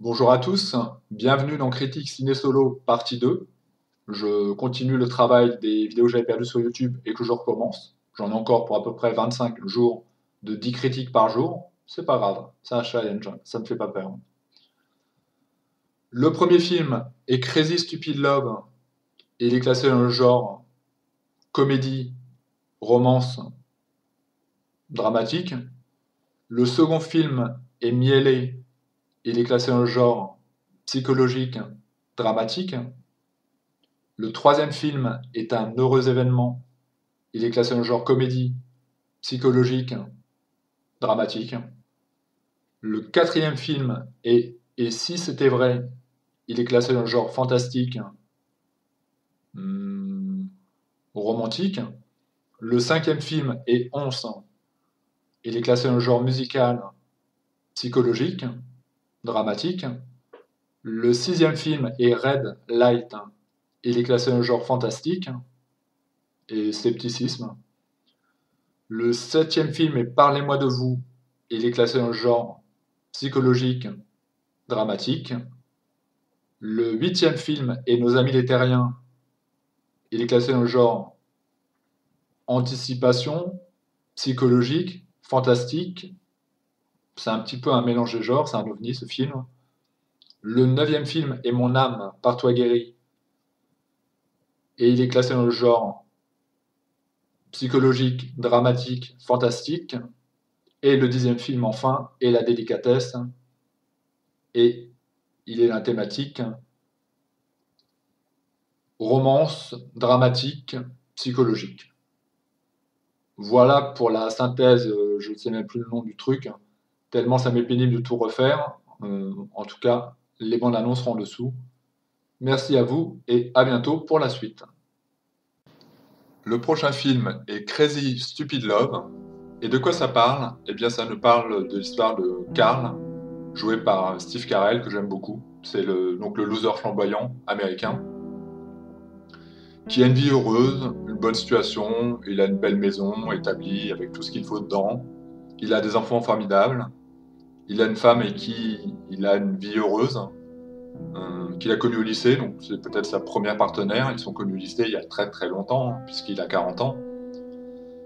Bonjour à tous, bienvenue dans Critique Ciné Solo partie 2. Je continue le travail des vidéos que j'avais perdues sur YouTube et que je recommence. J'en ai encore pour à peu près 25 jours de 10 critiques par jour. C'est pas grave, c'est un challenge, ça me fait pas peur. Le premier film est Crazy Stupid Love et il est classé dans le genre comédie, romance, dramatique. Le second film est Miellé, il est classé dans le genre psychologique, dramatique. Le troisième film est un heureux événement. Il est classé dans le genre comédie, psychologique, dramatique. Le quatrième film est Et si c'était vrai, il est classé dans le genre fantastique, hum, romantique. Le cinquième film est Once. Il est classé dans le genre musical, psychologique, dramatique. Le sixième film est Red Light. Il est classé dans le genre fantastique et scepticisme. Le septième film est Parlez-moi de vous. Il est classé dans le genre psychologique, dramatique. Le huitième film est Nos amis les terriens. Il est classé dans le genre anticipation, psychologique, fantastique. C'est un petit peu un mélange de genres, c'est un ovni ce film. Le neuvième film est Mon âme, par toi guéri. Et il est classé dans le genre psychologique, dramatique, fantastique. Et le dixième film, enfin, est La délicatesse. Et il est la thématique romance, dramatique, psychologique. Voilà pour la synthèse, je ne sais même plus le nom du truc, tellement ça m'est pénible de tout refaire. En tout cas, les bandes annonces seront en dessous. Merci à vous et à bientôt pour la suite. Le prochain film est Crazy Stupid Love. Et de quoi ça parle? Eh bien, ça nous parle de l'histoire de Carl, joué par Steve Carell, que j'aime beaucoup. C'est donc le loser flamboyant américain, qui a une vie heureuse, une bonne situation, il a une belle maison établie avec tout ce qu'il faut dedans, il a des enfants formidables, il a une femme avec qui il a une vie heureuse, qu'il a connue au lycée, donc c'est peut-être sa première partenaire, ils sont connus au lycée il y a très très longtemps, puisqu'il a 40 ans.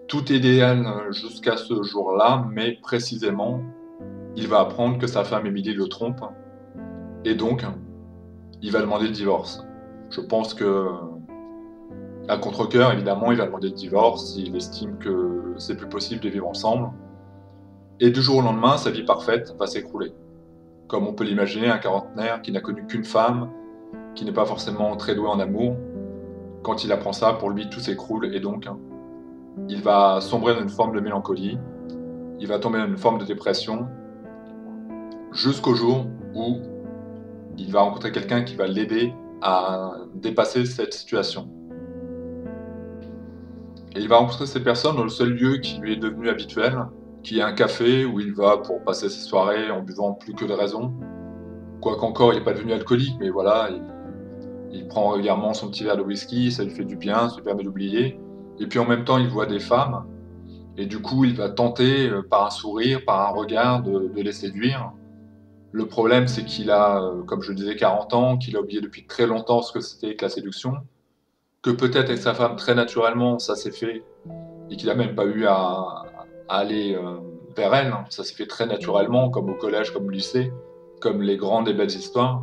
Tout est idéal jusqu'à ce jour-là, mais précisément, il va apprendre que sa femme Emily le trompe, et donc, il va demander le divorce. Je pense que à contre-cœur, évidemment, il va demander le divorce, il estime que c'est plus possible de vivre ensemble. Et du jour au lendemain, sa vie parfaite va s'écrouler. Comme on peut l'imaginer, un quarantenaire qui n'a connu qu'une femme, qui n'est pas forcément très doué en amour, quand il apprend ça, pour lui, tout s'écroule et donc, il va sombrer dans une forme de mélancolie, il va tomber dans une forme de dépression, jusqu'au jour où il va rencontrer quelqu'un qui va l'aider à dépasser cette situation. Et il va rencontrer cette personne dans le seul lieu qui lui est devenu habituel, qui est un café où il va pour passer ses soirées en buvant plus que de raison. Quoiqu'encore, il n'est pas devenu alcoolique, mais voilà, il prend régulièrement son petit verre de whisky, ça lui fait du bien, ça lui permet d'oublier. Et puis en même temps, il voit des femmes, et du coup, il va tenter, par un sourire, par un regard, de les séduire. Le problème, c'est qu'il a, comme je le disais, 40 ans, qu'il a oublié depuis très longtemps ce que c'était que la séduction, que peut-être avec sa femme, très naturellement, ça s'est fait, et qu'il n'a même pas eu à aller vers elle. Ça s'est fait très naturellement, comme au collège, comme au lycée, comme les grandes et belles histoires.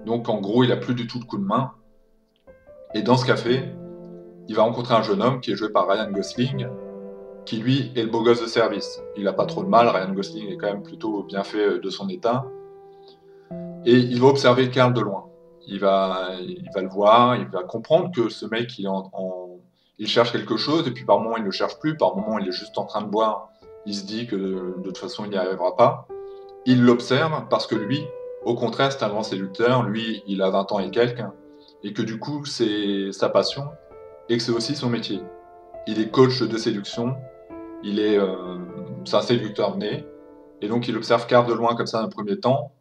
Donc en gros, il n'a plus du tout de coup de main. Et dans ce café, il va rencontrer un jeune homme qui est joué par Ryan Gosling, qui lui est le beau gosse de service. Il n'a pas trop de mal, Ryan Gosling est quand même plutôt bien fait de son état. Et il va observer Carl de loin. Il va le voir, il va comprendre que ce mec, il cherche quelque chose, et puis par moment il ne le cherche plus, par moment il est juste en train de boire, il se dit que de toute façon il n'y arrivera pas. Il l'observe parce que lui, au contraire, c'est un grand séducteur, lui il a 20 ans et quelques, et que du coup c'est sa passion, et que c'est aussi son métier. Il est coach de séduction, c'est un séducteur né, et donc il observe Carl de loin comme ça d'un premier temps,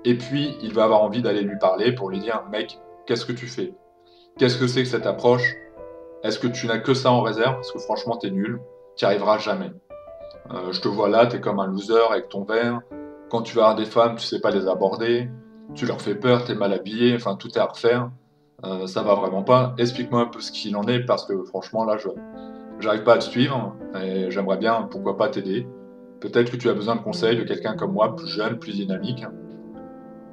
et puis il va avoir envie d'aller lui parler pour lui dire « Mec, qu'est-ce que tu fais? Qu'est-ce que c'est que cette approche? Est-ce que tu n'as que ça en réserve? Parce que franchement, t'es nul, t'y arriveras jamais. Je te vois là, t'es comme un loser avec ton verre. Quand tu vas avoir des femmes, tu sais pas les aborder. tu leur fais peur, t'es mal habillé, enfin tout est à refaire, ça va vraiment pas. Explique-moi un peu ce qu'il en est parce que franchement là, j'arrive pas à te suivre et j'aimerais bien, pourquoi pas, t'aider. Peut-être que tu as besoin de conseils de quelqu'un comme moi, plus jeune, plus dynamique.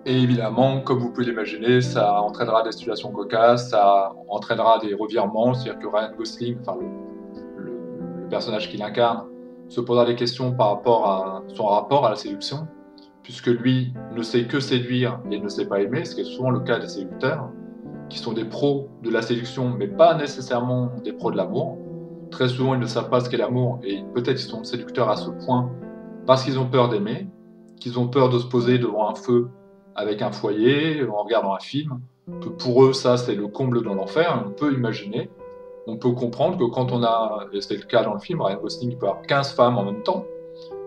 Et évidemment, comme vous pouvez l'imaginer, ça entraînera des situations cocasses, ça entraînera des revirements, c'est-à-dire que Ryan Gosling, enfin le personnage qu'il incarne, se posera des questions par rapport à son rapport à la séduction, puisque lui ne sait que séduire et ne sait pas aimer, ce qui est souvent le cas des séducteurs, qui sont des pros de la séduction, mais pas nécessairement des pros de l'amour. Très souvent, ils ne savent pas ce qu'est l'amour, et peut-être ils sont séducteurs à ce point parce qu'ils ont peur d'aimer, qu'ils ont peur de se poser devant un feu avec un foyer, en regardant un film, que pour eux, ça, c'est le comble de l'enfer. On peut imaginer, on peut comprendre que quand on a, et c'est le cas dans le film, Ryan Gosling peut avoir 15 femmes en même temps,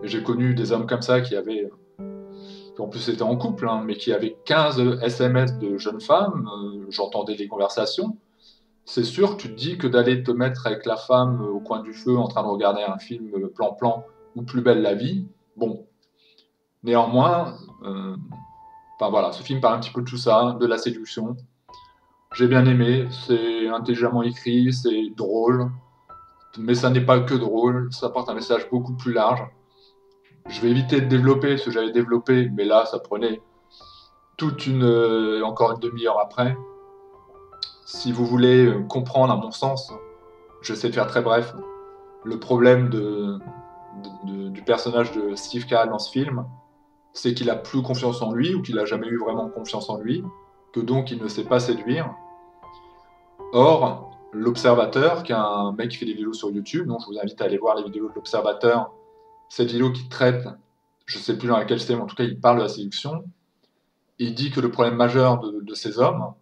et j'ai connu des hommes comme ça qui en plus étaient en couple, hein, mais qui avaient 15 SMS de jeunes femmes, j'entendais des conversations. C'est sûr, tu te dis que d'aller te mettre avec la femme au coin du feu en train de regarder un film plan-plan ou Plus belle la vie, bon, néanmoins, enfin voilà, ce film parle un petit peu de tout ça, de la séduction. J'ai bien aimé, c'est intelligemment écrit, c'est drôle, mais ça n'est pas que drôle, ça porte un message beaucoup plus large. Je vais éviter de développer ce que j'avais développé, mais là, ça prenait encore une demi-heure après. Si vous voulez comprendre, à mon sens, je vais essayer de faire très bref, le problème du personnage de Steve Carell dans ce film, c'est qu'il a plus confiance en lui, ou qu'il a jamais eu vraiment confiance en lui, que donc il ne sait pas séduire. Or, l'Observateur, qui est un mec qui fait des vidéos sur YouTube, donc je vous invite à aller voir les vidéos de l'Observateur, cette vidéo qui traite, je ne sais plus dans laquelle c'est, mais en tout cas il parle de la séduction, il dit que le problème majeur de ces hommes,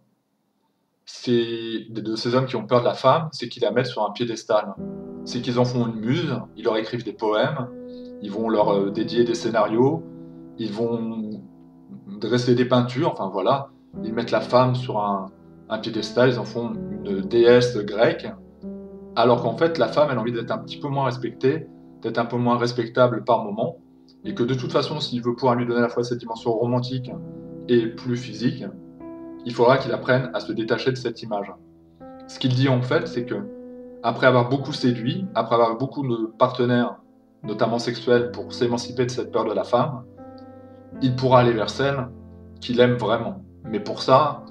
de ces hommes qui ont peur de la femme, c'est qu'ils la mettent sur un piédestal. C'est qu'ils en font une muse, ils leur écrivent des poèmes, ils vont leur dédier des scénarios, ils vont dresser des peintures, enfin voilà, ils mettent la femme sur un piédestal, ils en font une déesse grecque, alors qu'en fait la femme elle a envie d'être un petit peu moins respectée, d'être un peu moins respectable par moment, et que de toute façon s'il veut pouvoir lui donner à la fois cette dimension romantique et plus physique, il faudra qu'il apprenne à se détacher de cette image. Ce qu'il dit en fait, c'est que après avoir beaucoup séduit, après avoir beaucoup de partenaires, notamment sexuels, pour s'émanciper de cette peur de la femme, il pourra aller vers celle qu'il aime vraiment. Mais pour ça,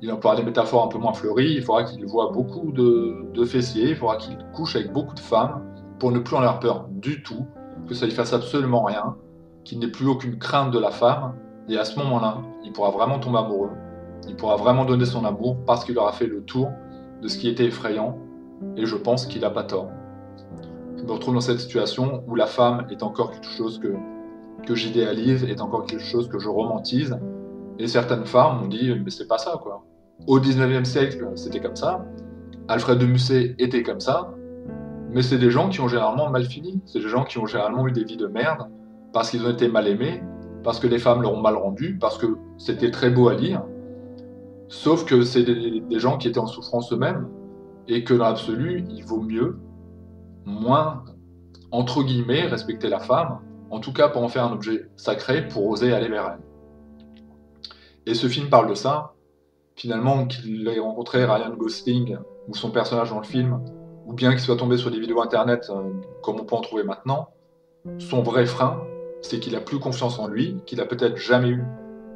il emploiera des métaphores un peu moins fleuries, il faudra qu'il voit beaucoup de fessiers, il faudra qu'il couche avec beaucoup de femmes pour ne plus en avoir peur du tout, que ça lui fasse absolument rien, qu'il n'ait plus aucune crainte de la femme, et à ce moment-là, il pourra vraiment tomber amoureux, il pourra vraiment donner son amour parce qu'il aura fait le tour de ce qui était effrayant, et je pense qu'il n'a pas tort. Je me retrouve dans cette situation où la femme est encore quelque chose que j'idéalise, est encore quelque chose que je romantise, et certaines femmes m'ont dit mais c'est pas ça quoi. Au 19e siècle, c'était comme ça, Alfred de Musset était comme ça, mais c'est des gens qui ont généralement mal fini, c'est des gens qui ont généralement eu des vies de merde, parce qu'ils ont été mal aimés, parce que les femmes leur ont mal rendu, parce que c'était très beau à lire, sauf que c'est des gens qui étaient en souffrance eux-mêmes, et que dans l'absolu, il vaut mieux, moins, entre guillemets, respecter la femme, en tout cas pour en faire un objet sacré, pour oser aller vers elle. Et ce film parle de ça, finalement, qu'il ait rencontré Ryan Gosling, ou son personnage dans le film, ou bien qu'il soit tombé sur des vidéos internet, comme on peut en trouver maintenant, son vrai frein, c'est qu'il a plus confiance en lui, qu'il a peut-être jamais eu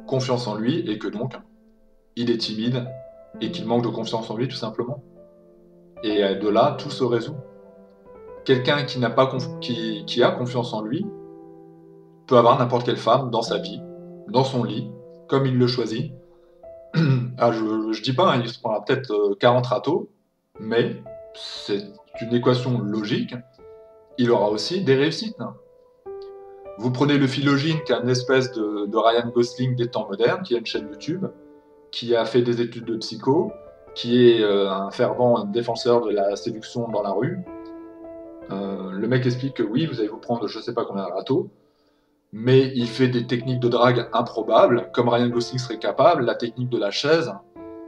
confiance en lui, et que donc, il est timide, et qu'il manque de confiance en lui, tout simplement. Et de là, tout se résout. Quelqu'un qui a confiance en lui peut avoir n'importe quelle femme dans sa vie, dans son lit, comme il le choisit. Ah, je dis pas, hein, il se prendra peut-être 40 râteaux, mais c'est une équation logique. Il aura aussi des réussites. Vous prenez le Philogene, qui est une espèce de Ryan Gosling des temps modernes, qui a une chaîne YouTube, qui a fait des études de psycho, qui est un fervent défenseur de la séduction dans la rue. Le mec explique que oui, vous allez vous prendre je sais pas combien de râteaux, mais il fait des techniques de drague improbables, comme Ryan Gosling serait capable, la technique de la chaise.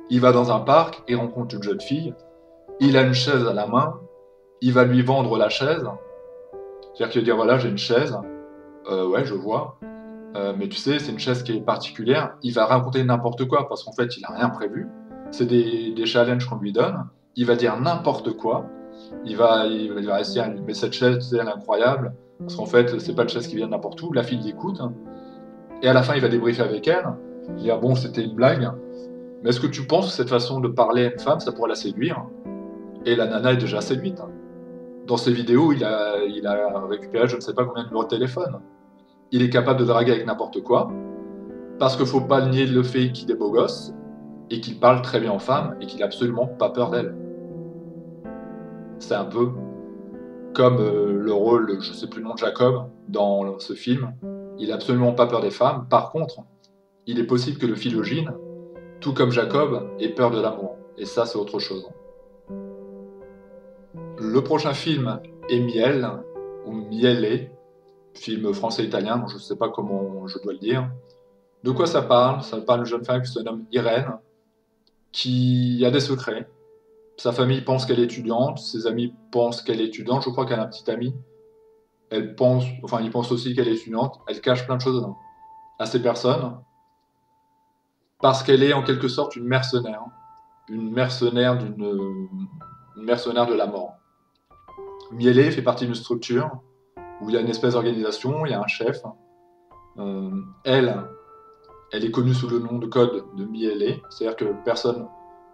Il va dans un parc, il rencontre une jeune fille, il a une chaise à la main, il va lui vendre la chaise, c'est-à-dire qu'il va dire voilà j'ai une chaise, ouais je vois, Mais tu sais, c'est une chaise qui est particulière. Il va raconter n'importe quoi parce qu'en fait, il a rien prévu. C'est des challenges qu'on lui donne. Il va dire n'importe quoi. Il va essayer, mais cette chaise, elle est incroyable. Parce qu'en fait, c'est pas une chaise qui vient de n'importe où. La fille l'écoute. Et à la fin, il va débriefer avec elle. Il va dire bon, c'était une blague. Mais est-ce que tu penses que cette façon de parler à une femme, ça pourrait la séduire? Et la nana est déjà séduite. Dans ses vidéos, il a récupéré je ne sais pas combien de numéros de téléphone. Il est capable de draguer avec n'importe quoi. Parce qu'il ne faut pas nier le fait qu'il est beau gosse et qu'il parle très bien aux femmes et qu'il n'a absolument pas peur d'elles. C'est un peu comme le rôle, je ne sais plus le nom de Jacob, dans ce film. Il n'a absolument pas peur des femmes. Par contre, il est possible que le Philogine, tout comme Jacob, ait peur de l'amour. Et ça, c'est autre chose. Le prochain film est Miel, ou Miele, film français-italien, je ne sais pas comment je dois le dire. De quoi ça parle? Ça parle d'une jeune femme qui se nomme Irène, qui a des secrets. Sa famille pense qu'elle est étudiante, ses amis pensent qu'elle est étudiante, je crois qu'elle a un petit ami. Elle pense, enfin, il pense aussi qu'elle est étudiante. Elle cache plein de choses à ces personnes, parce qu'elle est en quelque sorte une mercenaire une mercenaire de la mort. Miele fait partie d'une structure où il y a une espèce d'organisation, il y a un chef. Elle est connue sous le nom de code de Miele, c'est-à-dire que personne,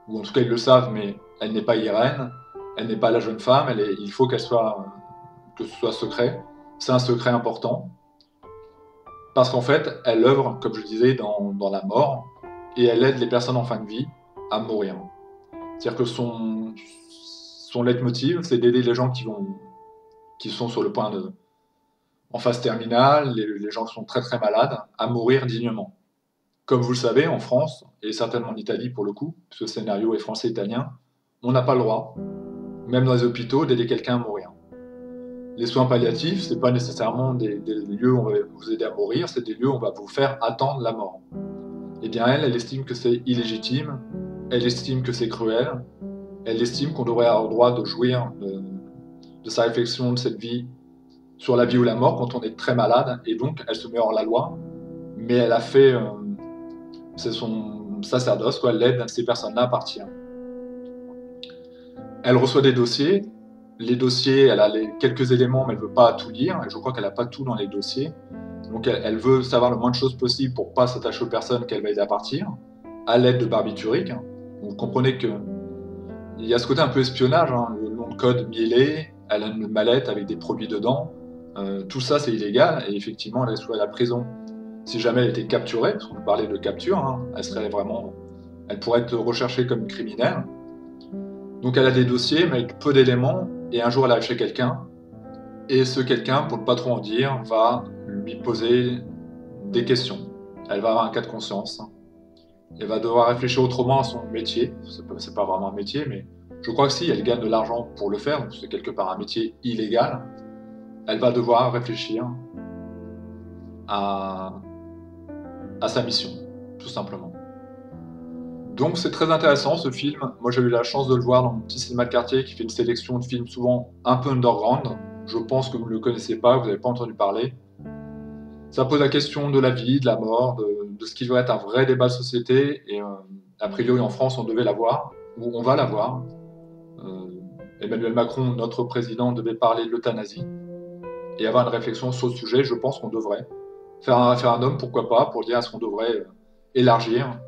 ou en tout cas ils le savent, mais elle n'est pas Irène, elle n'est pas la jeune femme, il faut que ce soit secret. C'est un secret important, parce qu'en fait, elle œuvre, comme je disais, dans la mort, et elle aide les personnes en fin de vie à mourir. C'est-à-dire que son leitmotiv, c'est d'aider les gens qui sont sur le point en phase terminale, les gens qui sont très très malades, à mourir dignement. Comme vous le savez, en France, et certainement en Italie pour le coup, ce scénario est français-italien, on n'a pas le droit, même dans les hôpitaux, d'aider quelqu'un à mourir. Les soins palliatifs, ce n'est pas nécessairement des lieux où on va vous aider à mourir, c'est des lieux où on va vous faire attendre la mort. Eh bien elle estime que c'est illégitime, elle estime que c'est cruel, elle estime qu'on devrait avoir le droit de jouir de sa réflexion de cette vie sur la vie ou la mort quand on est très malade, et donc elle se met hors la loi, mais elle a fait, c'est son sacerdoce, quoi, elle aide ces personnes-là à partir. Elle reçoit des dossiers, les dossiers, elle a quelques éléments, mais elle ne veut pas tout lire, et je crois qu'elle n'a pas tout dans les dossiers, donc elle veut savoir le moins de choses possible pour ne pas s'attacher aux personnes qu'elle va aider à partir, à l'aide de barbituriques. Vous comprenez qu'il y a ce côté un peu espionnage, le nom de code Miele, elle a une mallette avec des produits dedans, tout ça c'est illégal, et effectivement elle est à la prison. Si jamais elle était capturée, parce qu'on parlait de capture, elle pourrait être recherchée comme criminelle. Donc elle a des dossiers, mais avec peu d'éléments, et un jour elle arrive chez quelqu'un, et ce quelqu'un, pour ne pas trop en dire, va lui poser des questions. Elle va avoir un cas de conscience. Elle va devoir réfléchir autrement à son métier. C'est pas vraiment un métier, mais je crois que si, elle gagne de l'argent pour le faire, donc c'est quelque part un métier illégal. Elle va devoir réfléchir à sa mission, tout simplement. Donc c'est très intéressant ce film. Moi j'ai eu la chance de le voir dans mon petit cinéma de quartier qui fait une sélection de films souvent un peu underground. Je pense que vous ne le connaissez pas, vous n'avez pas entendu parler. Ça pose la question de la vie, de la mort, de ce qui doit être un vrai débat de société. Et a priori en France on devait l'avoir, ou on va l'avoir. Emmanuel Macron, notre président, devait parler de l'euthanasie et avoir une réflexion sur le sujet. Je pense qu'on devrait faire un référendum, pourquoi pas, pour dire est-ce qu'on devrait élargir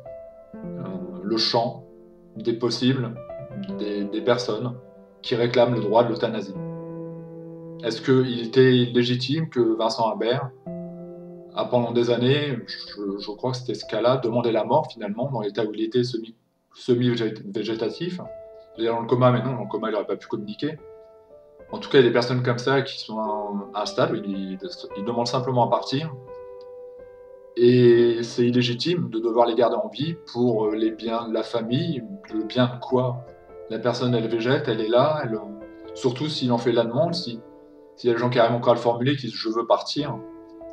le champ des possibles des personnes qui réclament le droit de l'euthanasie. Est-ce qu'il était légitime que Vincent Habert, pendant des années, je crois que c'était ce cas-là, demandait la mort finalement, dans l'état où il était semi-végétatif. Il est dans le coma, mais non, dans le coma il n'aurait pas pu communiquer. En tout cas, il y a des personnes comme ça qui sont à un stade où ils demandent simplement à partir. Et c'est illégitime de devoir les garder en vie pour les biens de la famille, le bien de quoi? La personne, elle végète, elle est là, surtout s'il en fait la demande, s'il y a des gens qui arrivent encore à le formuler, qui disent « je veux partir »,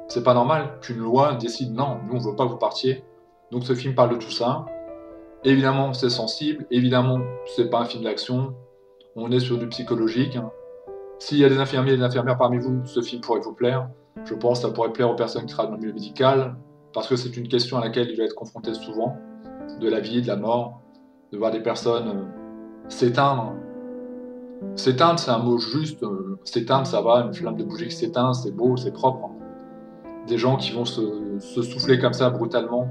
c'est pas normal qu'une loi décide « non, nous on veut pas que vous partiez ». Donc ce film parle de tout ça. Évidemment, c'est sensible, évidemment, c'est pas un film d'action, on est sur du psychologique. S'il y a des infirmiers et des infirmières parmi vous, ce film pourrait vous plaire. Je pense que ça pourrait plaire aux personnes qui travaillent dans le milieu médical, parce que c'est une question à laquelle il va être confronté souvent, de la vie, de la mort, de voir des personnes s'éteindre. S'éteindre, c'est un mot juste. S'éteindre, ça va, une flamme de bougie qui s'éteint, c'est beau, c'est propre. Des gens qui vont se souffler comme ça brutalement,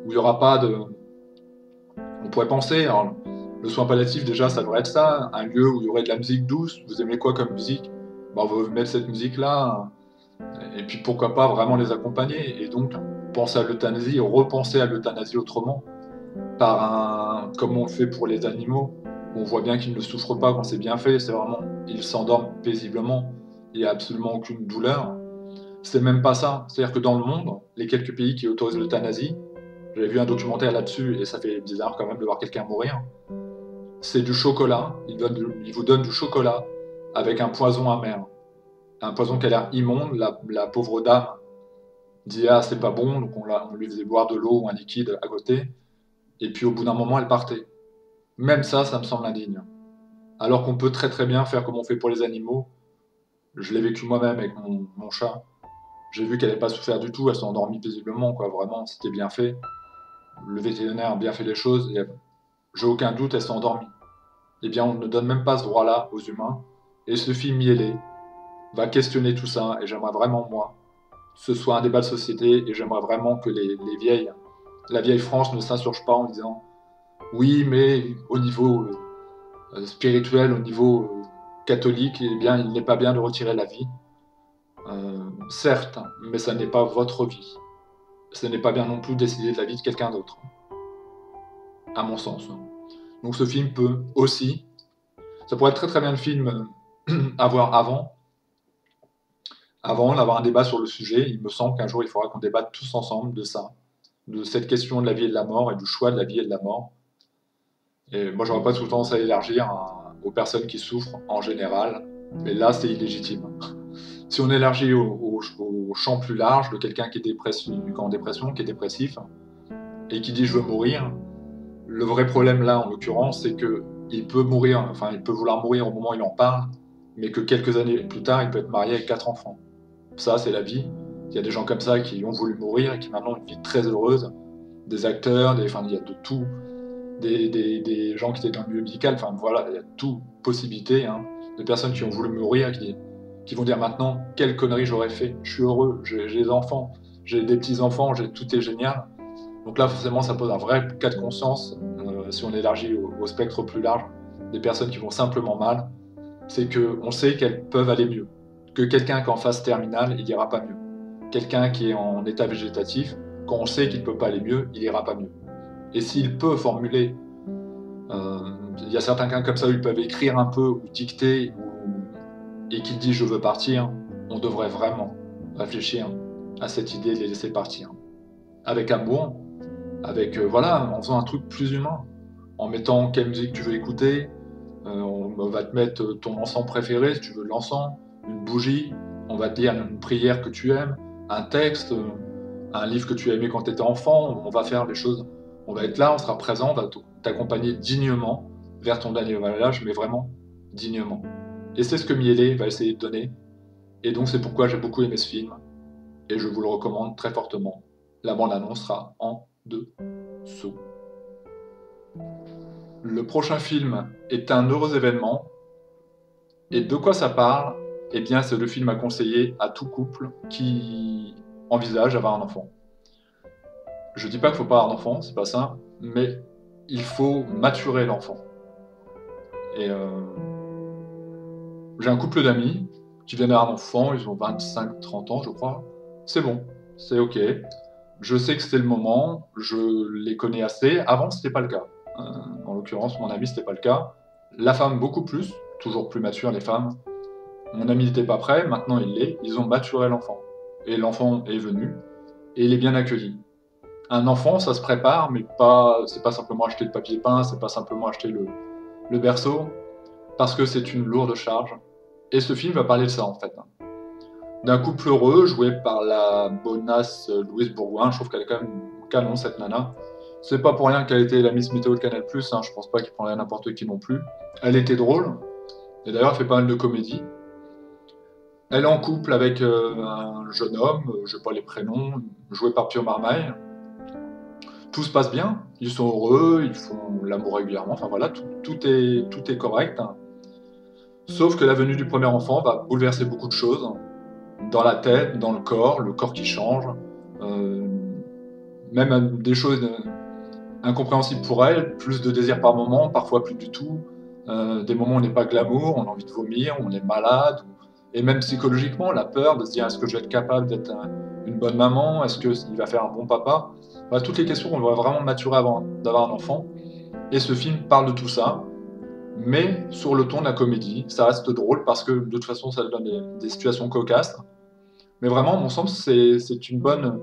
où il n'y aura pas de... On pourrait penser, alors, le soin palliatif déjà ça devrait être ça, un lieu où il y aurait de la musique douce. Vous aimez quoi comme musique? Ben, on va vous mettre cette musique-là, et puis pourquoi pas vraiment les accompagner. Et donc, penser à l'euthanasie, repenser à l'euthanasie autrement, comme on le fait pour les animaux, où on voit bien qu'ils ne souffrent pas quand c'est bien fait, c'est vraiment, ils s'endorment paisiblement, il n'y a absolument aucune douleur. C'est même pas ça, c'est-à-dire que dans le monde, les quelques pays qui autorisent l'euthanasie, j'avais vu un documentaire là-dessus, et ça fait bizarre quand même de voir quelqu'un mourir, c'est du chocolat, ils vous donnent du chocolat avec un poison amer, un poison qui a l'air immonde. La pauvre dame dit ah c'est pas bon, donc on lui faisait boire de l'eau ou un liquide à côté, et puis au bout d'un moment elle partait. Même ça me semble indigne. Alors qu'on peut très très bien faire comme on fait pour les animaux. Je l'ai vécu moi-même avec mon chat. J'ai vu qu'elle n'avait pas souffert du tout, elle s'est endormie paisiblement, quoi. Vraiment, c'était bien fait. Le vétérinaire a bien fait les choses, et j'ai aucun doute, elle s'est endormie. Eh bien, on ne donne même pas ce droit-là aux humains. Et ce film Miellé va questionner tout ça, et j'aimerais vraiment, moi, ce soit un débat de société, et j'aimerais vraiment que la vieille France ne s'insurge pas en disant oui, mais au niveau spirituel, au niveau catholique, eh bien, il n'est pas bien de retirer la vie. Certes, mais ça n'est pas votre vie. Ce n'est pas bien non plus de décider de la vie de quelqu'un d'autre, à mon sens. Donc ce film peut aussi, ça pourrait être très très bien le film à voir avant d'avoir un débat sur le sujet. Il me semble qu'un jour il faudra qu'on débatte tous ensemble de ça, de cette question de la vie et de la mort et du choix de la vie et de la mort. Et moi j'aurais pas tout le temps à élargir aux personnes qui souffrent en général, mais là c'est illégitime. Si on élargit au champ plus large de quelqu'un qui est en dépression, qui est dépressif, et qui dit je veux mourir, le vrai problème là en l'occurrence c'est que il peut mourir, enfin il peut vouloir mourir au moment où il en parle, mais que quelques années plus tard il peut être marié avec 4 enfants. Ça c'est la vie. Il y a des gens comme ça qui ont voulu mourir et qui maintenant ont une vie très heureuse, des acteurs, enfin il y a de tout, des gens qui étaient dans le milieu médical, enfin voilà, il y a tout possibilité, hein, de personnes qui ont voulu mourir, qui vont dire maintenant quelle connerie j'aurais fait, je suis heureux, j'ai des enfants, j'ai des petits-enfants, tout est génial. Donc là forcément ça pose un vrai cas de conscience, si on élargit au spectre plus large, des personnes qui vont simplement mal, c'est qu'on sait qu'elles peuvent aller mieux, que quelqu'un qui est en phase terminale, il ira pas mieux. Quelqu'un qui est en état végétatif, quand on sait qu'il ne peut pas aller mieux, il ira pas mieux. Et s'il peut formuler, il y a certains cas comme ça où ils peuvent écrire un peu, ou dicter, et qu'il dit je veux partir, on devrait vraiment réfléchir à cette idée de les laisser partir. Avec amour, avec voilà, en faisant un truc plus humain, en mettant quelle musique tu veux écouter, on va te mettre ton encens préféré si tu veux de l'encens, une bougie, on va te dire une prière que tu aimes, un texte, un livre que tu as aimé quand tu étais enfant, on va faire les choses, on va être là, on sera présent, on va t'accompagner dignement vers ton dernier voyage, mais vraiment dignement. Et c'est ce que Miellé va essayer de donner, et donc c'est pourquoi j'ai beaucoup aimé ce film, et je vous le recommande très fortement. La bande-annonce sera en dessous. Le prochain film est un heureux événement, et de quoi ça parle? Eh bien, c'est le film à conseiller à tout couple qui envisage d'avoir un enfant. Je dis pas qu'il faut pas avoir d'enfant, c'est pas ça, mais il faut maturer l'enfant. Et j'ai un couple d'amis qui viennent d'avoir un enfant, ils ont 25-30 ans, je crois. C'est bon, c'est ok. Je sais que c'était le moment, je les connais assez. Avant, c'était pas le cas. En l'occurrence, mon ami, c'était pas le cas. La femme, beaucoup plus, toujours plus mature, les femmes. Mon ami n'était pas prêt, maintenant il l'est. Ils ont maturé l'enfant. Et l'enfant est venu, et il est bien accueilli. Un enfant, ça se prépare, mais c'est pas simplement acheter le papier peint, c'est pas simplement acheter le berceau, parce que c'est une lourde charge. Et ce film va parler de ça, en fait. D'un couple heureux, joué par la bonasse Louise Bourgoin. Je trouve qu'elle est quand même canon, cette nana. C'est pas pour rien qu'elle était la Miss Météo de Canal+, hein. Je pense pas qu'il prendrait n'importe qui non plus. Elle était drôle, et d'ailleurs elle fait pas mal de comédie. Elle est en couple avec un jeune homme, je n'ai pas les prénoms, joué par Pio Marmaille. Tout se passe bien, ils sont heureux, ils font l'amour régulièrement, enfin voilà, tout est correct. Sauf que la venue du premier enfant va bouleverser beaucoup de choses, dans la tête, dans le corps qui change, euh, même des choses incompréhensibles pour elle, plus de désir par moment, parfois plus du tout, des moments où on n'est pas glamour, on a envie de vomir, on est malade, et même psychologiquement, la peur de se dire est-ce que je vais être capable d'être une bonne maman, est-ce qu'il va faire un bon papa, voilà, toutes les questions qu'on doit vraiment maturer avant d'avoir un enfant, et ce film parle de tout ça, mais sur le ton de la comédie, ça reste drôle parce que de toute façon ça donne des situations cocasses, mais vraiment, à mon sens, c'est une bonne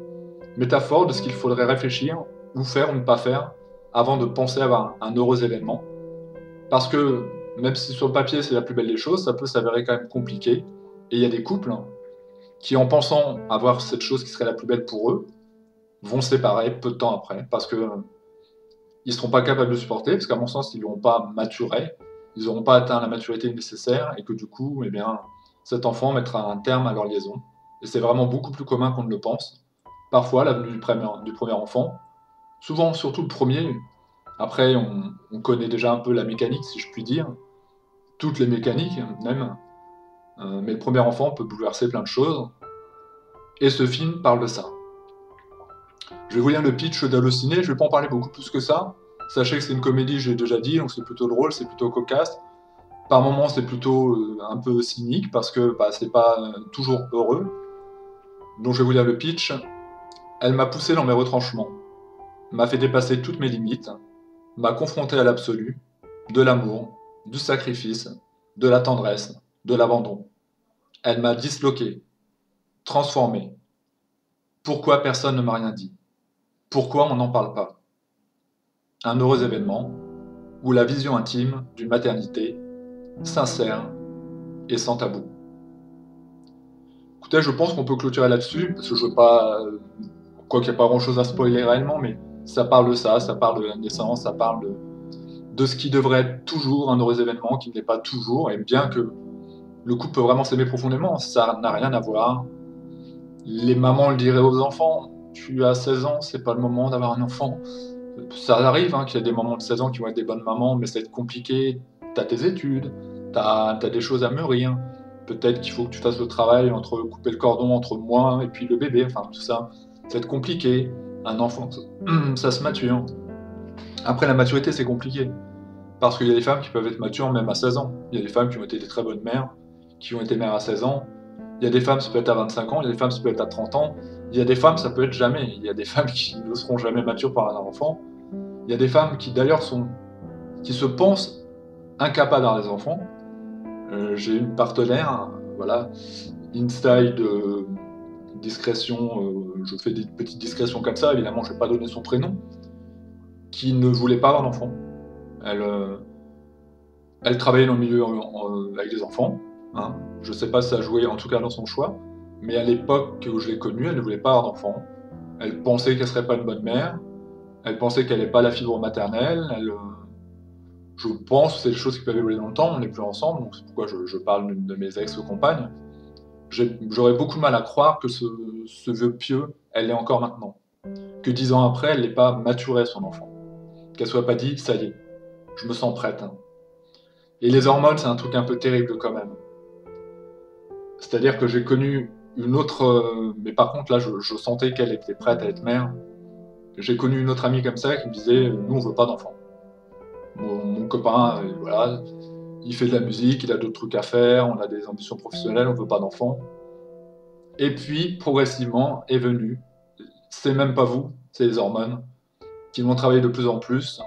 métaphore de ce qu'il faudrait réfléchir, ou faire ou ne pas faire, avant de penser avoir un heureux événement. Parce que, même si sur le papier c'est la plus belle des choses, ça peut s'avérer quand même compliqué. Et il y a des couples qui, en pensant avoir cette chose qui serait la plus belle pour eux, vont se séparer peu de temps après, parce qu'ils ne seront pas capables de supporter, parce qu'à mon sens, ils n'auront pas maturé, ils n'auront pas atteint la maturité nécessaire, et que du coup, eh bien, cet enfant mettra un terme à leur liaison. Et c'est vraiment beaucoup plus commun qu'on ne le pense. Parfois, la venue du premier enfant, souvent surtout le premier, après on connaît déjà un peu la mécanique, si je puis dire, toutes les mécaniques même, mais le premier enfant peut bouleverser plein de choses, et ce film parle de ça. Je vais vous lire le pitch d'Allociné, je ne vais pas en parler beaucoup plus que ça. Sachez que c'est une comédie, j'ai déjà dit, donc c'est plutôt drôle, c'est plutôt cocasse. Par moments, c'est plutôt un peu cynique, parce que bah, c'est pas toujours heureux. Donc je vais vous lire le pitch. Elle m'a poussé dans mes retranchements, m'a fait dépasser toutes mes limites, m'a confronté à l'absolu, de l'amour, du sacrifice, de la tendresse, de l'abandon. Elle m'a disloqué, transformé. Pourquoi personne ne m'a rien dit? Pourquoi on n'en parle pas? Un heureux événement où la vision intime d'une maternité, sincère et sans tabou. Écoutez, je pense qu'on peut clôturer là-dessus, parce que je veux pas... Quoi qu'il n'y a pas grand-chose à spoiler réellement, mais ça parle de ça parle de la naissance, ça parle de ce qui devrait être toujours un heureux événement, qui ne l'est pas toujours, et bien que le couple peut vraiment s'aimer profondément, ça n'a rien à voir. Les mamans le diraient aux enfants, tu as 16 ans, c'est pas le moment d'avoir un enfant. Ça arrive qu'il y a des mamans de 16 ans qui vont être des bonnes mamans, mais ça va être compliqué. T'as tes études, t'as des choses à mûrir. Peut-être qu'il faut que tu fasses le travail entre couper le cordon entre moi et puis le bébé, enfin tout ça. Ça va être compliqué. Un enfant, ça se mature. Après, la maturité, c'est compliqué. Parce qu'il y a des femmes qui peuvent être matures même à 16 ans. Il y a des femmes qui ont été des très bonnes mères, qui ont été mères à 16 ans. Il y a des femmes, ça peut être à 25 ans, il y a des femmes, ça peut être à 30 ans. Il y a des femmes, ça peut être jamais. Il y a des femmes qui ne seront jamais matures par un enfant. Il y a des femmes qui d'ailleurs qui se pensent incapables d'avoir des enfants. J'ai une partenaire, voilà, inside discrétion, je fais des petites discrétions comme ça, évidemment je ne vais pas donner son prénom, qui ne voulait pas avoir d'enfant. Elle, elle travaillait dans le milieu avec des enfants. Je ne sais pas si ça a joué, en tout cas dans son choix, mais à l'époque où je l'ai connue, elle ne voulait pas avoir d'enfant. Elle pensait qu'elle ne serait pas une bonne mère. Elle pensait qu'elle n'avait pas la fibre maternelle. Je pense que c'est des choses qui peuvent évoluer dans le temps. On n'est plus ensemble, donc c'est pourquoi je parle d'une de mes ex-compagnes. J'aurais beaucoup de mal à croire que ce vœu pieux, elle l'est encore maintenant. Que 10 ans après, elle n'ait pas maturé son enfant. Qu'elle soit pas dit, ça y est, je me sens prête. Et les hormones, c'est un truc un peu terrible quand même. C'est-à-dire que j'ai connu une autre... mais par contre, là, je sentais qu'elle était prête à être mère. J'ai connu une autre amie comme ça qui me disait nous on veut pas d'enfants. Mon copain, voilà, il fait de la musique, il a d'autres trucs à faire, on a des ambitions professionnelles, on veut pas d'enfants. Et puis progressivement est venu, c'est même pas vous, c'est les hormones qui vont travailler de plus en plus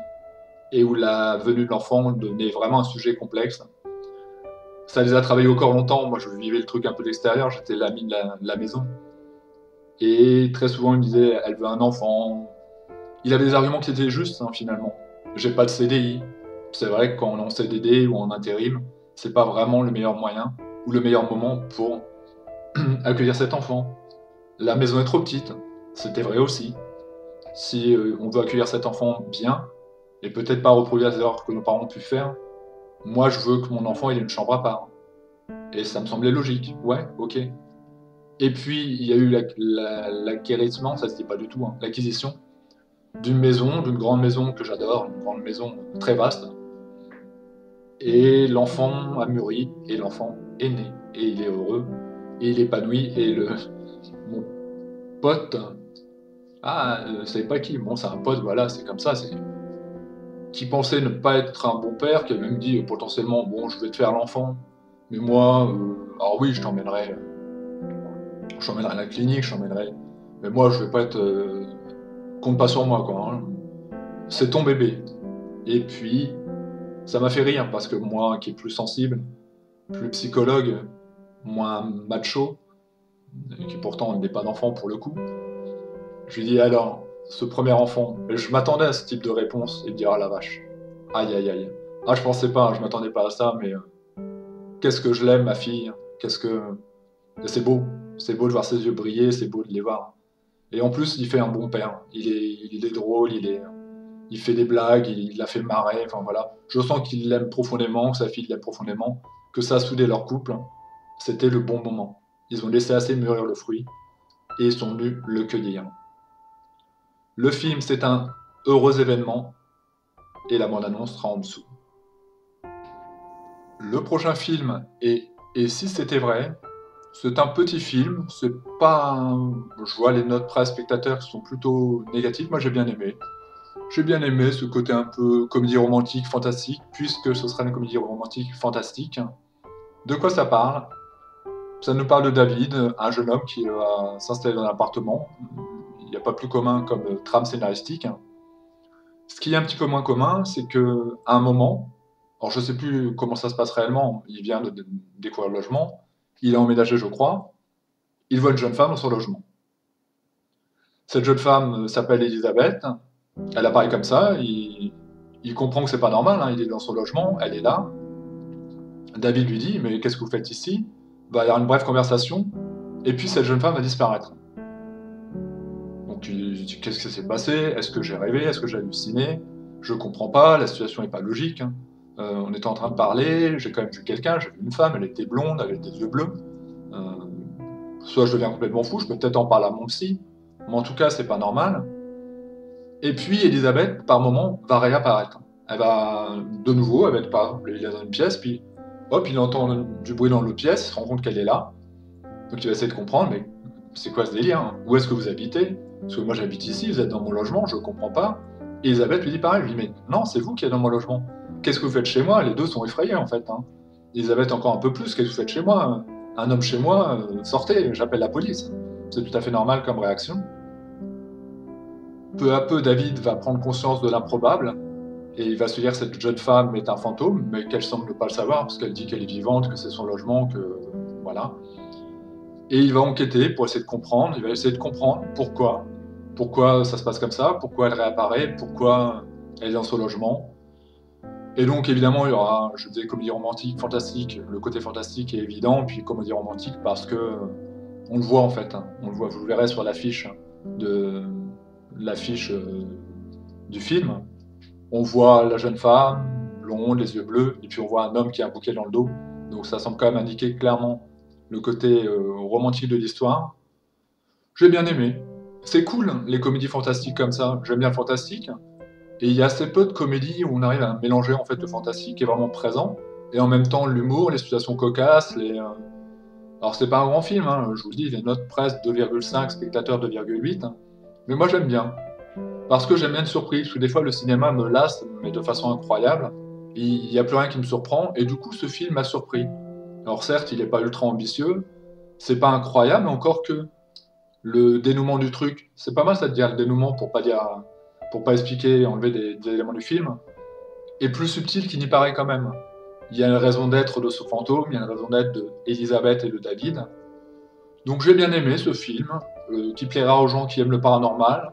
et où la venue de l'enfant devenait vraiment un sujet complexe. Ça les a travaillés encore longtemps. Moi je vivais le truc un peu de l'extérieur, j'étais l'ami de la maison. Et très souvent il me disait elle veut un enfant. Il avait des arguments qui étaient justes finalement. J'ai pas de CDI. C'est vrai que quand on est en CDD ou en intérim, c'est pas vraiment le meilleur moyen ou le meilleur moment pour accueillir cet enfant. La maison est trop petite, c'était vrai aussi. Si on veut accueillir cet enfant bien, et peut-être pas reproduire les erreurs que nos parents ont pu faire, moi je veux que mon enfant ait une chambre à part. Et ça me semblait logique. Ouais, ok. Et puis, il y a eu l'acquérissement, ça se dit pas du tout, hein, l'acquisition d'une maison, d'une grande maison que j'adore, une grande maison très vaste. Et l'enfant a mûri, et l'enfant est né, et il est heureux, et il est épanoui, et mon pote, c'est pas qui, bon, c'est un pote, voilà, c'est comme ça, qui pensait ne pas être un bon père, qui a même dit potentiellement, bon, je vais te faire l'enfant, mais moi, alors oui, je t'emmènerai à la clinique, je t'emmènerai, mais moi, je vais pas être, compte pas sur moi, quoi, hein. C'est ton bébé. Et puis, ça m'a fait rire, parce que moi, qui est plus sensible, plus psychologue, moins macho, et qui pourtant n'est pas d'enfant pour le coup, je lui dis alors, ce premier enfant, et je m'attendais à ce type de réponse, et de dire ah la vache, aïe aïe aïe. Ah je pensais pas, je m'attendais pas à ça, mais qu'est-ce que je l'aime ma fille, qu'est-ce que... Et c'est beau de voir ses yeux briller, c'est beau de les voir. Et en plus il fait un bon père, il est drôle, il fait des blagues, il la fait marrer, enfin voilà. Je sens qu'il l'aime profondément, que sa fille l'aime profondément, que ça a soudé leur couple, c'était le bon moment. Ils ont laissé assez mûrir le fruit, et ils sont venus le cueillir. Le film, c'est un heureux événement, et la bande-annonce sera en dessous. Le prochain film est Et si c'était vrai, c'est un petit film, c'est pas je vois les notes presse spectateurs qui sont plutôt négatives, moi j'ai bien aimé. J'ai bien aimé ce côté un peu comédie romantique, fantastique, puisque ce sera une comédie romantique fantastique. De quoi ça parle? Ça nous parle de David, un jeune homme qui va s'installer dans un appartement. Il n'y a pas plus commun comme trame scénaristique. Ce qui est un petit peu moins commun, c'est qu'à un moment, alors je ne sais plus comment ça se passe réellement, il vient de découvrir le logement, il a emménagé, je crois, il voit une jeune femme dans son logement. Cette jeune femme s'appelle Elisabeth, elle apparaît comme ça, il comprend que c'est pas normal, hein, il est dans son logement, elle est là. David lui dit, mais qu'est-ce que vous faites ici? Il va y avoir une brève conversation, et puis cette jeune femme va disparaître. Donc tu dis, qu'est-ce qui s'est passé? Est-ce que j'ai rêvé? Est-ce que j'ai halluciné? Je comprends pas, la situation n'est pas logique, hein. On était en train de parler, j'ai quand même vu quelqu'un, j'ai vu une femme, elle était blonde, elle avait des yeux bleus. Euh, Soit je deviens complètement fou, je peux peut-être en parler à mon psy, mais en tout cas, c'est pas normal. Et puis Elisabeth, par moment, va réapparaître. Elle va de nouveau, elle va être pas, il est dans une pièce, puis hop, il entend du bruit dans l'autre pièce, il se rend compte qu'elle est là. Donc il va essayer de comprendre, mais c'est quoi ce délire, hein? Où est-ce que vous habitez? Parce que moi j'habite ici, vous êtes dans mon logement, je comprends pas. Et Elisabeth lui dit pareil, lui dit mais non, c'est vous qui êtes dans mon logement. Qu'est-ce que vous faites chez moi? Les deux sont effrayés en fait, hein. Elisabeth encore un peu plus, qu'est-ce que vous faites chez moi? Un homme chez moi, sortez, j'appelle la police. C'est tout à fait normal comme réaction. Peu à peu, David va prendre conscience de l'improbable, et il va se dire que cette jeune femme est un fantôme, mais qu'elle semble ne pas le savoir, parce qu'elle dit qu'elle est vivante, que c'est son logement, que... Voilà. Et il va enquêter pour essayer de comprendre, il va essayer de comprendre pourquoi ça se passe comme ça, pourquoi elle réapparaît, pourquoi elle est dans son logement. Et donc évidemment, il y aura, je disais, comédie romantique, fantastique, le côté fantastique est évident, puis comédie romantique parce que on le voit en fait, hein. On le voit, vous le verrez sur de l'affiche du film. On voit la jeune femme, blonde, les yeux bleus, et puis on voit un homme qui a un bouquet dans le dos. Donc ça semble quand même indiquer clairement le côté romantique de l'histoire. J'ai bien aimé. C'est cool, les comédies fantastiques comme ça. J'aime bien le fantastique. Et il y a assez peu de comédies où on arrive à mélanger en fait le fantastique qui est vraiment présent, et en même temps l'humour, les situations cocasses. Alors c'est pas un grand film, hein, je vous le dis, les notes presse 2,5, spectateurs 2,8. Hein. Mais moi j'aime bien. Parce que j'aime bien une surprise, parce que des fois le cinéma me lasse, mais de façon incroyable. Il n'y a plus rien qui me surprend, et du coup ce film m'a surpris. Alors certes, il n'est pas ultra ambitieux, c'est pas incroyable, mais encore que le dénouement du truc, c'est pas mal ça de dire le dénouement pour pas expliquer, enlever des éléments du film, est plus subtil qu'il n'y paraît quand même. Il y a une raison d'être de ce fantôme, il y a une raison d'être de Elisabeth et de David. Donc j'ai bien aimé ce film, qui plaira aux gens qui aiment le paranormal,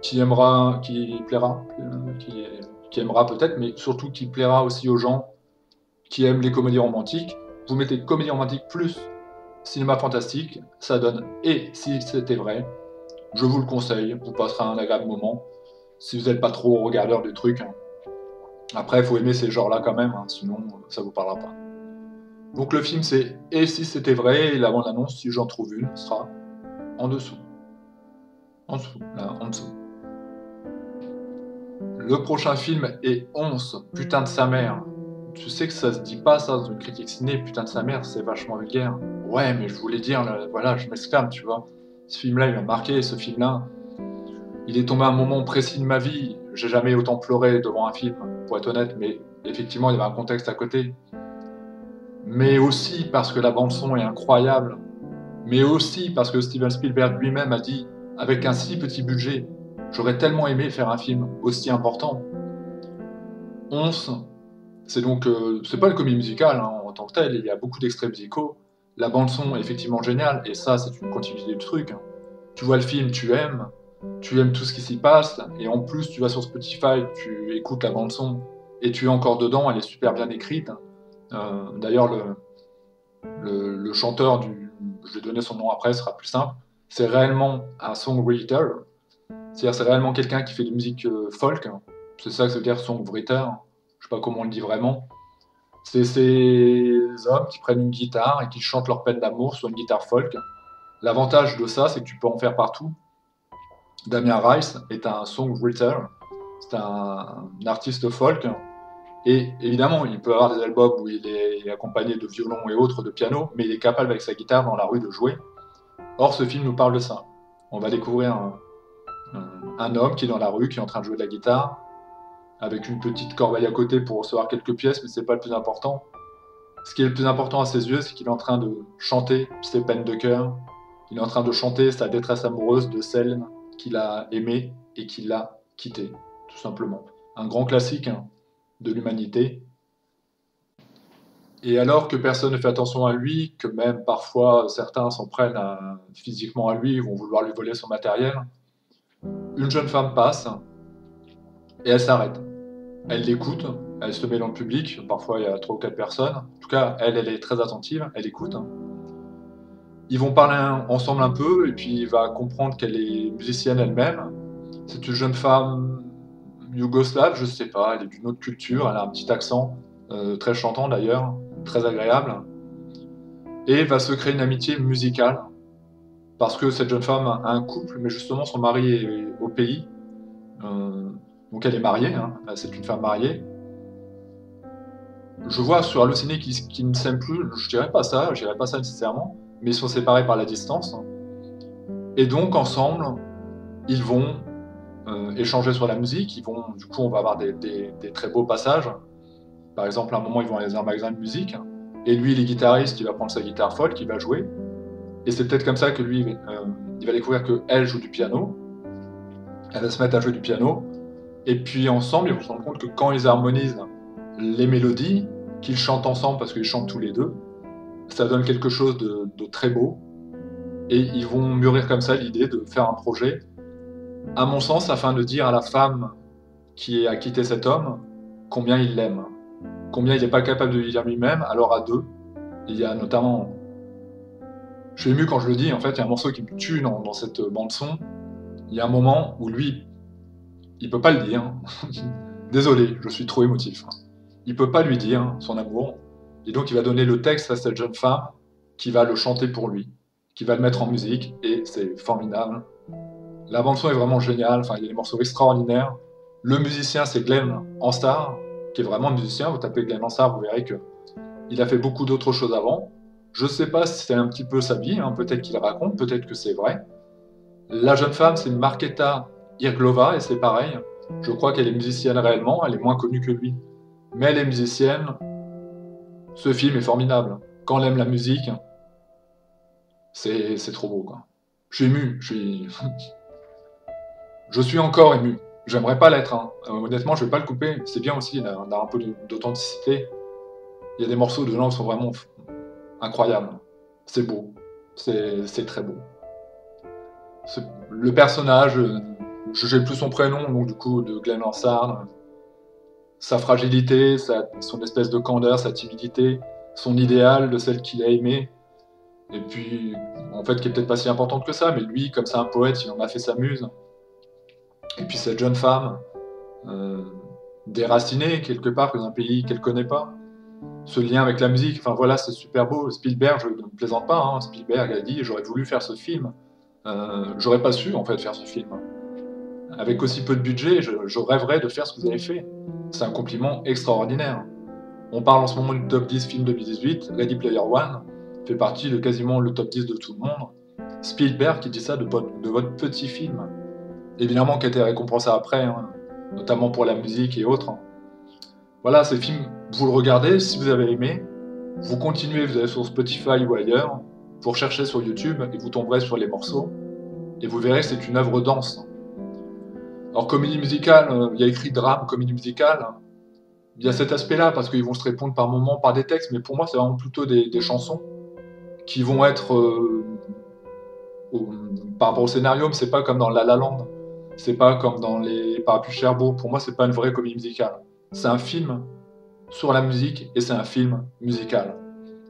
qui aimera peut-être, mais surtout qui plaira aussi aux gens qui aiment les comédies romantiques. Vous mettez comédie romantique plus cinéma fantastique, ça donne Et si c'était vrai, je vous le conseille, vous passerez un agréable moment, si vous n'êtes pas trop regardeur du truc. Hein. Après, il faut aimer ces genres-là quand même, hein, sinon ça vous parlera pas. Donc le film c'est « Et si c'était vrai ?» et la bande-annonce, si j'en trouve une, sera en dessous. En dessous, là, en dessous. Le prochain film est Once, putain de sa mère. Tu sais que ça se dit pas ça dans une critique ciné, putain de sa mère, c'est vachement vulgaire. Ouais, mais je voulais dire, là, voilà, je m'exclame, tu vois. Ce film-là, il m'a marqué, ce film-là. Il est tombé à un moment précis de ma vie. J'ai jamais autant pleuré devant un film, pour être honnête, mais effectivement, il y avait un contexte à côté. Mais aussi parce que la bande-son est incroyable. Mais aussi parce que Steven Spielberg lui-même a dit, avec un si petit budget, j'aurais tellement aimé faire un film aussi important. Once, c'est donc, c'est pas une comédie musicale hein, en tant que telle, il y a beaucoup d'extraits musicaux. La bande-son est effectivement géniale, et ça, c'est une continuité du truc. Tu vois le film, tu aimes tout ce qui s'y passe, et en plus, tu vas sur Spotify, tu écoutes la bande-son, et tu es encore dedans, elle est super bien écrite. D'ailleurs, le chanteur je vais donner son nom après, ce sera plus simple, c'est réellement un songwriter, c'est-à-dire c'est réellement quelqu'un qui fait de musique folk, c'est ça que ça veut dire songwriter, je sais pas comment on le dit vraiment. C'est ces hommes qui prennent une guitare et qui chantent leur peine d'amour sur une guitare folk. L'avantage de ça, c'est que tu peux en faire partout. Damien Rice est un songwriter, c'est un artiste folk, et évidemment, il peut avoir des albums où il est accompagné de violon et autres, de piano, mais il est capable avec sa guitare dans la rue de jouer. Or, ce film nous parle de ça. On va découvrir un homme qui est dans la rue, qui est en train de jouer de la guitare, avec une petite corbeille à côté pour recevoir quelques pièces, mais c'est pas le plus important. Ce qui est le plus important à ses yeux, c'est qu'il est en train de chanter ses peines de cœur. Il est en train de chanter sa détresse amoureuse de celle qu'il a aimée et qu'il l'a quittée, tout simplement. Un grand classique hein, de l'humanité. Et alors que personne ne fait attention à lui, que même parfois certains s'en prennent physiquement à lui, vont vouloir lui voler son matériel, une jeune femme passe et elle s'arrête. Elle l'écoute, elle se met dans le public, parfois il y a 3 ou 4 personnes. En tout cas, elle est très attentive, elle écoute. Ils vont parler ensemble un peu, et puis il va comprendre qu'elle est musicienne elle-même. C'est une jeune femme yougoslave, je sais pas, elle est d'une autre culture, elle a un petit accent, très chantant d'ailleurs, très agréable. Et va se créer une amitié musicale, parce que cette jeune femme a un couple, mais justement son mari est au pays. Donc elle est mariée, hein, c'est une femme mariée. Je vois sur Allociné qu'ils ne s'aiment plus, je dirais pas ça nécessairement, mais ils sont séparés par la distance. Et donc ensemble, ils vont échanger sur la musique, du coup on va avoir des très beaux passages. Par exemple, à un moment ils vont aller dans un magasin de musique, et lui il est guitariste, il va prendre sa guitare folk, il va jouer. Et c'est peut-être comme ça que lui, il va découvrir qu'elle joue du piano, elle va se mettre à jouer du piano, et puis ensemble ils vont se rendre compte que quand ils harmonisent les mélodies, qu'ils chantent ensemble parce qu'ils chantent tous les deux, ça donne quelque chose de très beau. Et ils vont mûrir comme ça l'idée de faire un projet, à mon sens, afin de dire à la femme qui a quitté cet homme combien il l'aime, combien il n'est pas capable de lui dire lui-même, alors à deux. Il y a notamment... Je suis ému quand je le dis, en fait, il y a un morceau qui me tue dans cette bande-son. Il y a un moment où lui, il peut pas le dire. Désolé, je suis trop émotif. Il peut pas lui dire son amour, et donc il va donner le texte à cette jeune femme qui va le chanter pour lui, qui va le mettre en musique, et c'est formidable. La bande-son est vraiment géniale, enfin, il y a des morceaux extraordinaires. Le musicien, c'est Glenn Hansard, qui est vraiment musicien. Vous tapez Glenn Hansard, vous verrez qu'il a fait beaucoup d'autres choses avant. Je sais pas si c'est un petit peu sa vie, hein, peut-être qu'il raconte, peut-être que c'est vrai. La jeune femme, c'est Markéta Irglova, et c'est pareil. Je crois qu'elle est musicienne réellement, elle est moins connue que lui. Mais elle est musicienne. Ce film est formidable. Quand on aime la musique, c'est trop beau, quoi. Je suis ému, je suis encore ému. J'aimerais pas l'être, hein. Honnêtement, je vais pas le couper. C'est bien aussi d'avoir un peu d'authenticité. Il y a des morceaux de gens qui sont vraiment incroyables. C'est beau. C'est très beau. Le personnage, je sais plus son prénom, donc du coup, de Glenn Hansard, sa fragilité, son espèce de candeur, sa timidité, son idéal de celle qu'il a aimée, et puis, en fait, qui est peut-être pas si importante que ça, mais lui, comme c'est un poète, il en a fait sa muse. Et puis cette jeune femme, déracinée quelque part dans un pays qu'elle connaît pas, ce lien avec la musique, enfin voilà, c'est super beau. Spielberg, je ne plaisante pas, hein. Spielberg a dit j'aurais voulu faire ce film, j'aurais pas su en fait faire ce film. Avec aussi peu de budget, je rêverais de faire ce que vous avez fait. C'est un compliment extraordinaire. On parle en ce moment du top 10 film 2018, Ready Player One fait partie de quasiment le top 10 de tout le monde. Spielberg qui dit ça de votre petit film. Évidemment qui a été récompensé après, hein, notamment pour la musique et autres. Voilà, ces films, vous le regardez, si vous avez aimé, vous continuez, vous allez sur Spotify ou ailleurs, vous recherchez sur YouTube et vous tomberez sur les morceaux, et vous verrez que c'est une œuvre dense. Alors comédie musicale, il y a écrit drame, comédie musicale, il y a cet aspect-là, parce qu'ils vont se répondre par moments par des textes, mais pour moi c'est vraiment plutôt des chansons qui vont être, par rapport au scénario, mais c'est pas comme dans La La Land, c'est pas comme dans les Parapluies Cherbourg, pour moi c'est pas une vraie comédie musicale. C'est un film sur la musique et c'est un film musical.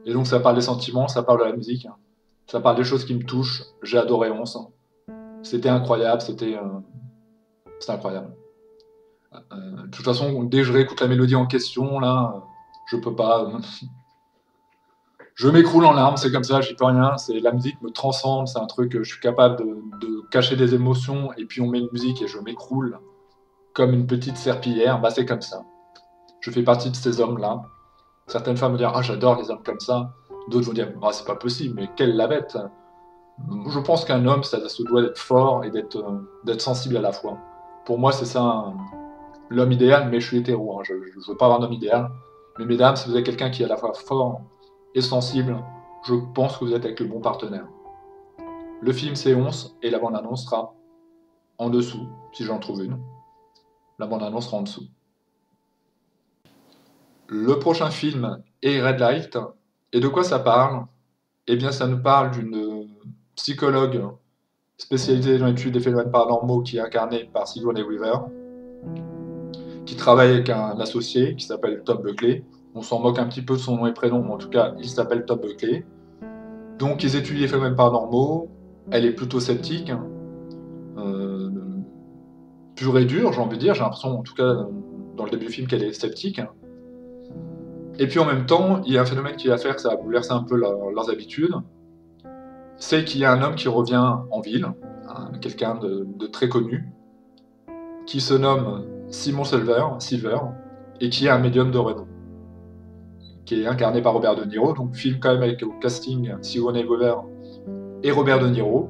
Et donc ça parle des sentiments, ça parle de la musique, ça parle des choses qui me touchent. J'ai adoré 11. C'était incroyable, c'était incroyable. De toute façon, dès que je réécoute la mélodie en question, là, je peux pas. Je m'écroule en larmes, c'est comme ça, j'y peux rien. C'est la musique me transcende, c'est un truc que je suis capable de cacher des émotions et puis on met une musique et je m'écroule comme une petite serpillière. Bah c'est comme ça. Je fais partie de ces hommes-là. Certaines femmes vont dire ah j'adore les hommes comme ça. D'autres vont dire ah c'est pas possible, mais quelle lavette. Je pense qu'un homme ça se doit d'être fort et d'être sensible à la fois. Pour moi c'est ça l'homme idéal, mais je suis hétéro, hein. Je veux pas avoir un homme idéal. Mais mesdames, si vous avez quelqu'un qui est à la fois fort et sensible, je pense que vous êtes avec le bon partenaire. Le film c'est 11 et la bande-annonce sera en dessous, si j'en trouve une. La bande-annonce sera en dessous. Le prochain film est Red Light. Et de quoi ça parle? Eh bien, ça nous parle d'une psychologue spécialisée dans l'étude des phénomènes paranormaux qui est incarnée par Sigourney Weaver, qui travaille avec un associé qui s'appelle Tom Buckley. On s'en moque un petit peu de son nom et prénom, mais en tout cas, il s'appelle Tom Buckley. Donc, ils étudient les phénomènes paranormaux. Elle est plutôt sceptique, pure et dure, j'ai envie de dire. J'ai l'impression, en tout cas, dans le début du film, qu'elle est sceptique. Et puis en même temps, il y a un phénomène qui va faire que ça va bouleverser un peu leurs habitudes. C'est qu'il y a un homme qui revient en ville, quelqu'un de très connu, qui se nomme Simon Silver, et qui est un médium de renom, qui est incarné par Robert De Niro. Donc film quand même avec au casting Sigourney Weaver et Robert De Niro.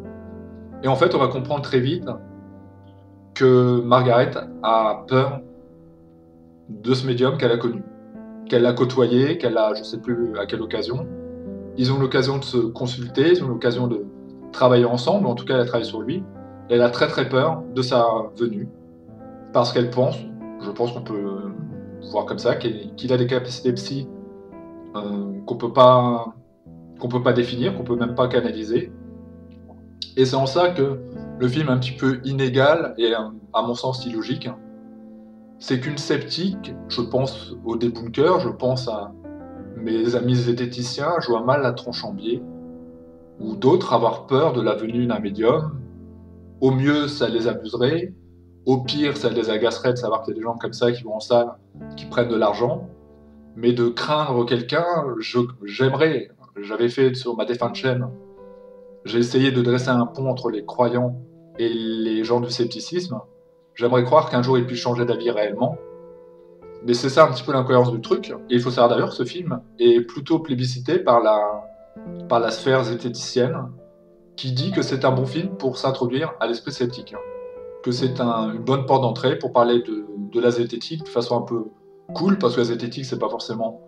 Et en fait, on va comprendre très vite que Margaret a peur de ce médium qu'elle a connu, qu'elle a côtoyé, qu'elle a, je ne sais plus à quelle occasion. Ils ont l'occasion de se consulter, ils ont l'occasion de travailler ensemble, en tout cas elle a travaillé sur lui. Et elle a très très peur de sa venue, parce qu'elle pense, je pense qu'on peut voir comme ça, qu'il a des capacités psy qu'on peut pas définir, qu'on peut même pas canaliser. Et c'est en ça que le film est un petit peu inégal et à mon sens illogique. C'est qu'une sceptique, je pense au débunker, je pense à mes amis zététiciens, je vois mal la tronche en biais, ou d'autres avoir peur de la venue d'un médium. Au mieux, ça les amuserait, au pire, ça les agacerait de savoir qu'il y a des gens comme ça qui vont en salle, qui prennent de l'argent. Mais de craindre quelqu'un, j'aimerais. J'avais fait sur ma défunte chaîne, j'ai essayé de dresser un pont entre les croyants et les gens du scepticisme. J'aimerais croire qu'un jour ils puissent changer d'avis réellement. Mais c'est ça un petit peu l'incohérence du truc. Et il faut savoir d'ailleurs que ce film est plutôt plébiscité par la sphère zététicienne, qui dit que c'est un bon film pour s'introduire à l'esprit sceptique. Que c'est une bonne porte d'entrée pour parler de la zététique de façon un peu cool, parce que la zététique, c'est pas forcément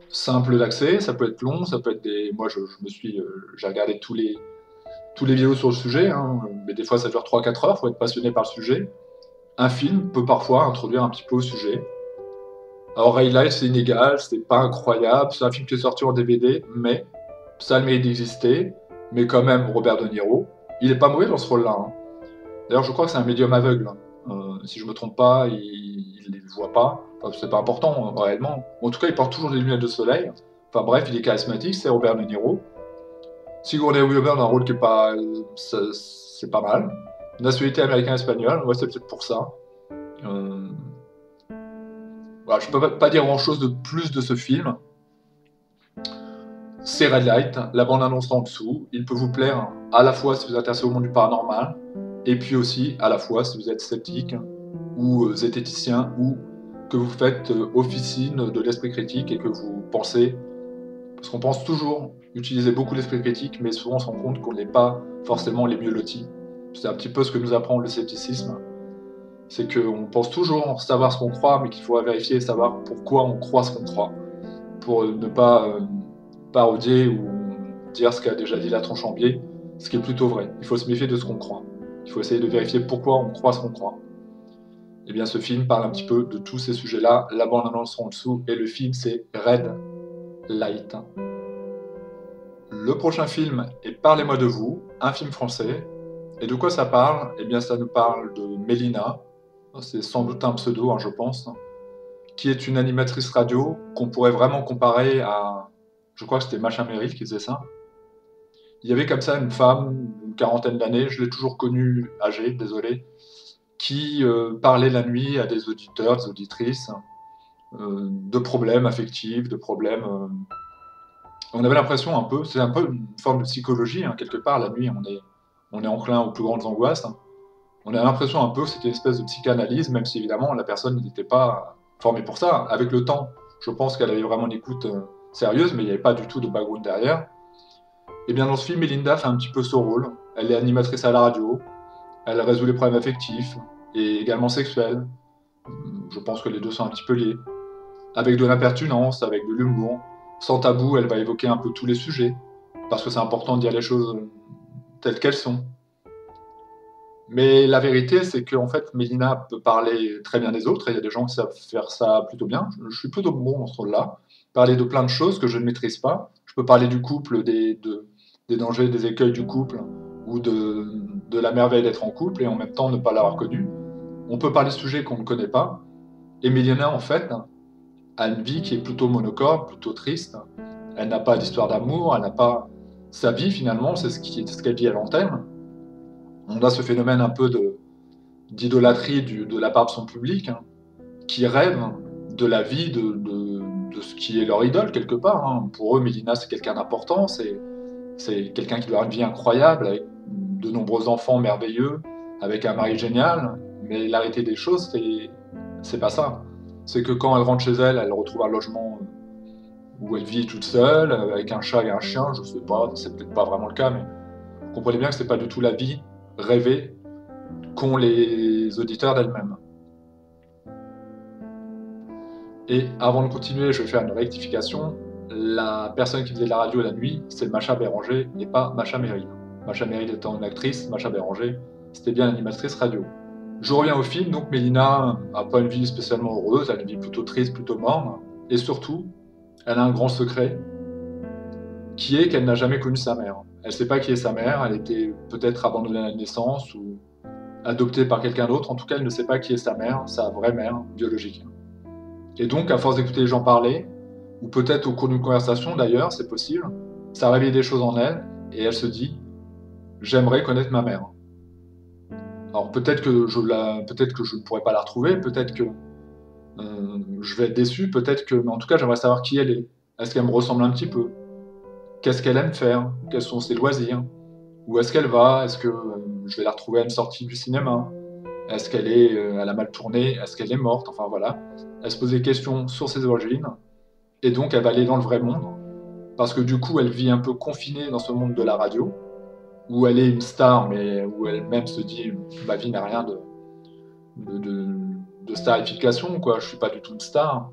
simple d'accès, ça peut être long, ça peut être des... Moi, j'ai regardé tous les vidéos sur le sujet, hein, mais des fois ça dure 3-4 heures, faut être passionné par le sujet. Un film peut parfois introduire un petit peu au sujet. Alors Red Light, c'est inégal, c'est pas incroyable, c'est un film qui est sorti en DVD, mais ça a le mérite d'exister. Mais quand même, Robert De Niro, il est pas mauvais dans ce rôle-là, hein. D'ailleurs, je crois que c'est un médium aveugle. Si je me trompe pas, il les voit pas. Enfin, c'est pas important, réellement. En tout cas, il porte toujours des lunettes de soleil. Enfin bref, il est charismatique, c'est Robert De Niro. Sigourney Weaver dans un rôle qui est pas... c'est pas mal. Nationalité américaine-espagnole, ouais, c'est peut-être pour ça. Voilà, je peux pas dire grand-chose de plus de ce film. C'est Red Light, la bande-annonce en dessous. Il peut vous plaire à la fois si vous êtes intéressé au monde du paranormal, et puis aussi à la fois si vous êtes sceptique, ou zététicien, ou que vous faites officine de l'esprit critique et que vous pensez, parce qu'on pense toujours utiliser beaucoup l'esprit critique, mais souvent on se rend compte qu'on n'est pas forcément les mieux lotis. C'est un petit peu ce que nous apprend le scepticisme. C'est qu'on pense toujours savoir ce qu'on croit, mais qu'il faut vérifier et savoir pourquoi on croit ce qu'on croit, pour ne pas parodier ou dire ce qu'a déjà dit la Tronchambier, ce qui est plutôt vrai. Il faut se méfier de ce qu'on croit. Il faut essayer de vérifier pourquoi on croit ce qu'on croit. Et bien ce film parle un petit peu de tous ces sujets-là, la bande-annonce en dessous, et le film c'est Red Light. Le prochain film est Parlez-moi de vous, un film français. Et de quoi ça parle? Eh bien ça nous parle de Mélina, c'est sans doute un pseudo, hein, je pense, qui est une animatrice radio qu'on pourrait vraiment comparer à, je crois que c'était Macha Merrill qui faisait ça. Il y avait comme ça une femme, une quarantaine d'années, je l'ai toujours connue âgée, désolé, qui parlait la nuit à des auditeurs, des auditrices, de problèmes affectifs, de problèmes... On avait l'impression un peu, c'est un peu une forme de psychologie, hein, quelque part, la nuit, on est enclin aux plus grandes angoisses. On a l'impression un peu que c'était une espèce de psychanalyse, même si évidemment la personne n'était pas formée pour ça. Avec le temps, je pense qu'elle avait vraiment une écoute sérieuse, mais il n'y avait pas du tout de background derrière. Et bien dans ce film, Melinda fait un petit peu son rôle. Elle est animatrice à la radio, elle résout les problèmes affectifs et également sexuels. Je pense que les deux sont un petit peu liés. Avec de l'impertinence, avec de l'humour. Sans tabou, elle va évoquer un peu tous les sujets, parce que c'est important de dire les choses telles qu'elles sont. Mais la vérité, c'est qu'en fait, Mélina peut parler très bien des autres, et il y a des gens qui savent faire ça plutôt bien. Je suis plutôt bon dans ce rôle-là. Parler de plein de choses que je ne maîtrise pas. Je peux parler du couple, des dangers, des écueils du couple, ou de la merveille d'être en couple, et en même temps ne pas l'avoir connu. On peut parler de sujets qu'on ne connaît pas. Et Mélina, en fait, a une vie qui est plutôt monocorde, plutôt triste. Elle n'a pas d'histoire d'amour, elle n'a pas... Sa vie, finalement, c'est ce qu'elle vit à l'antenne. On a ce phénomène un peu d'idolâtrie de la part de son public, hein, qui rêve de la vie de ce qui est leur idole, quelque part. Hein. Pour eux, Mélina, c'est quelqu'un d'important, c'est quelqu'un qui doit avoir une vie incroyable, avec de nombreux enfants merveilleux, avec un mari génial, mais la réalité des choses, c'est pas ça. C'est que quand elle rentre chez elle, elle retrouve un logement où elle vit toute seule, avec un chat et un chien, je sais pas, c'est peut-être pas vraiment le cas, mais vous comprenez bien que c'est pas du tout la vie rêvée qu'ont les auditeurs d'elle-même. Et avant de continuer, je vais faire une rectification. La personne qui faisait de la radio la nuit, c'est Macha Béranger et pas Macha Merrill. Macha Merrill étant une actrice, Macha Béranger, c'était bien l'animatrice radio. Je reviens au film, donc Mélina n'a pas une vie spécialement heureuse, elle a une vie plutôt triste, plutôt morne, et surtout, elle a un grand secret, qui est qu'elle n'a jamais connu sa mère. Elle ne sait pas qui est sa mère, elle était peut-être abandonnée à la naissance, ou adoptée par quelqu'un d'autre, en tout cas elle ne sait pas qui est sa mère, sa vraie mère biologique. Et donc, à force d'écouter les gens parler, ou peut-être au cours d'une conversation d'ailleurs, c'est possible, ça réveille des choses en elle, et elle se dit « j'aimerais connaître ma mère ». Alors peut-être que je ne pourrai pas la retrouver, peut-être que je vais être déçu, peut-être que, mais en tout cas j'aimerais savoir qui elle est. Est-ce qu'elle me ressemble un petit peu? Qu'est-ce qu'elle aime faire? Quels sont ses loisirs? Où est-ce qu'elle va? Est-ce que je vais la retrouver à une sortie du cinéma? Est-ce qu'elle elle a mal tourné? Est-ce qu'elle est morte? Enfin voilà. Elle se pose des questions sur ses origines, et donc elle va aller dans le vrai monde, parce que du coup elle vit un peu confinée dans ce monde de la radio, où elle est une star, mais où elle-même se dit ma vie n'a rien de starification, quoi. Je suis pas du tout une star.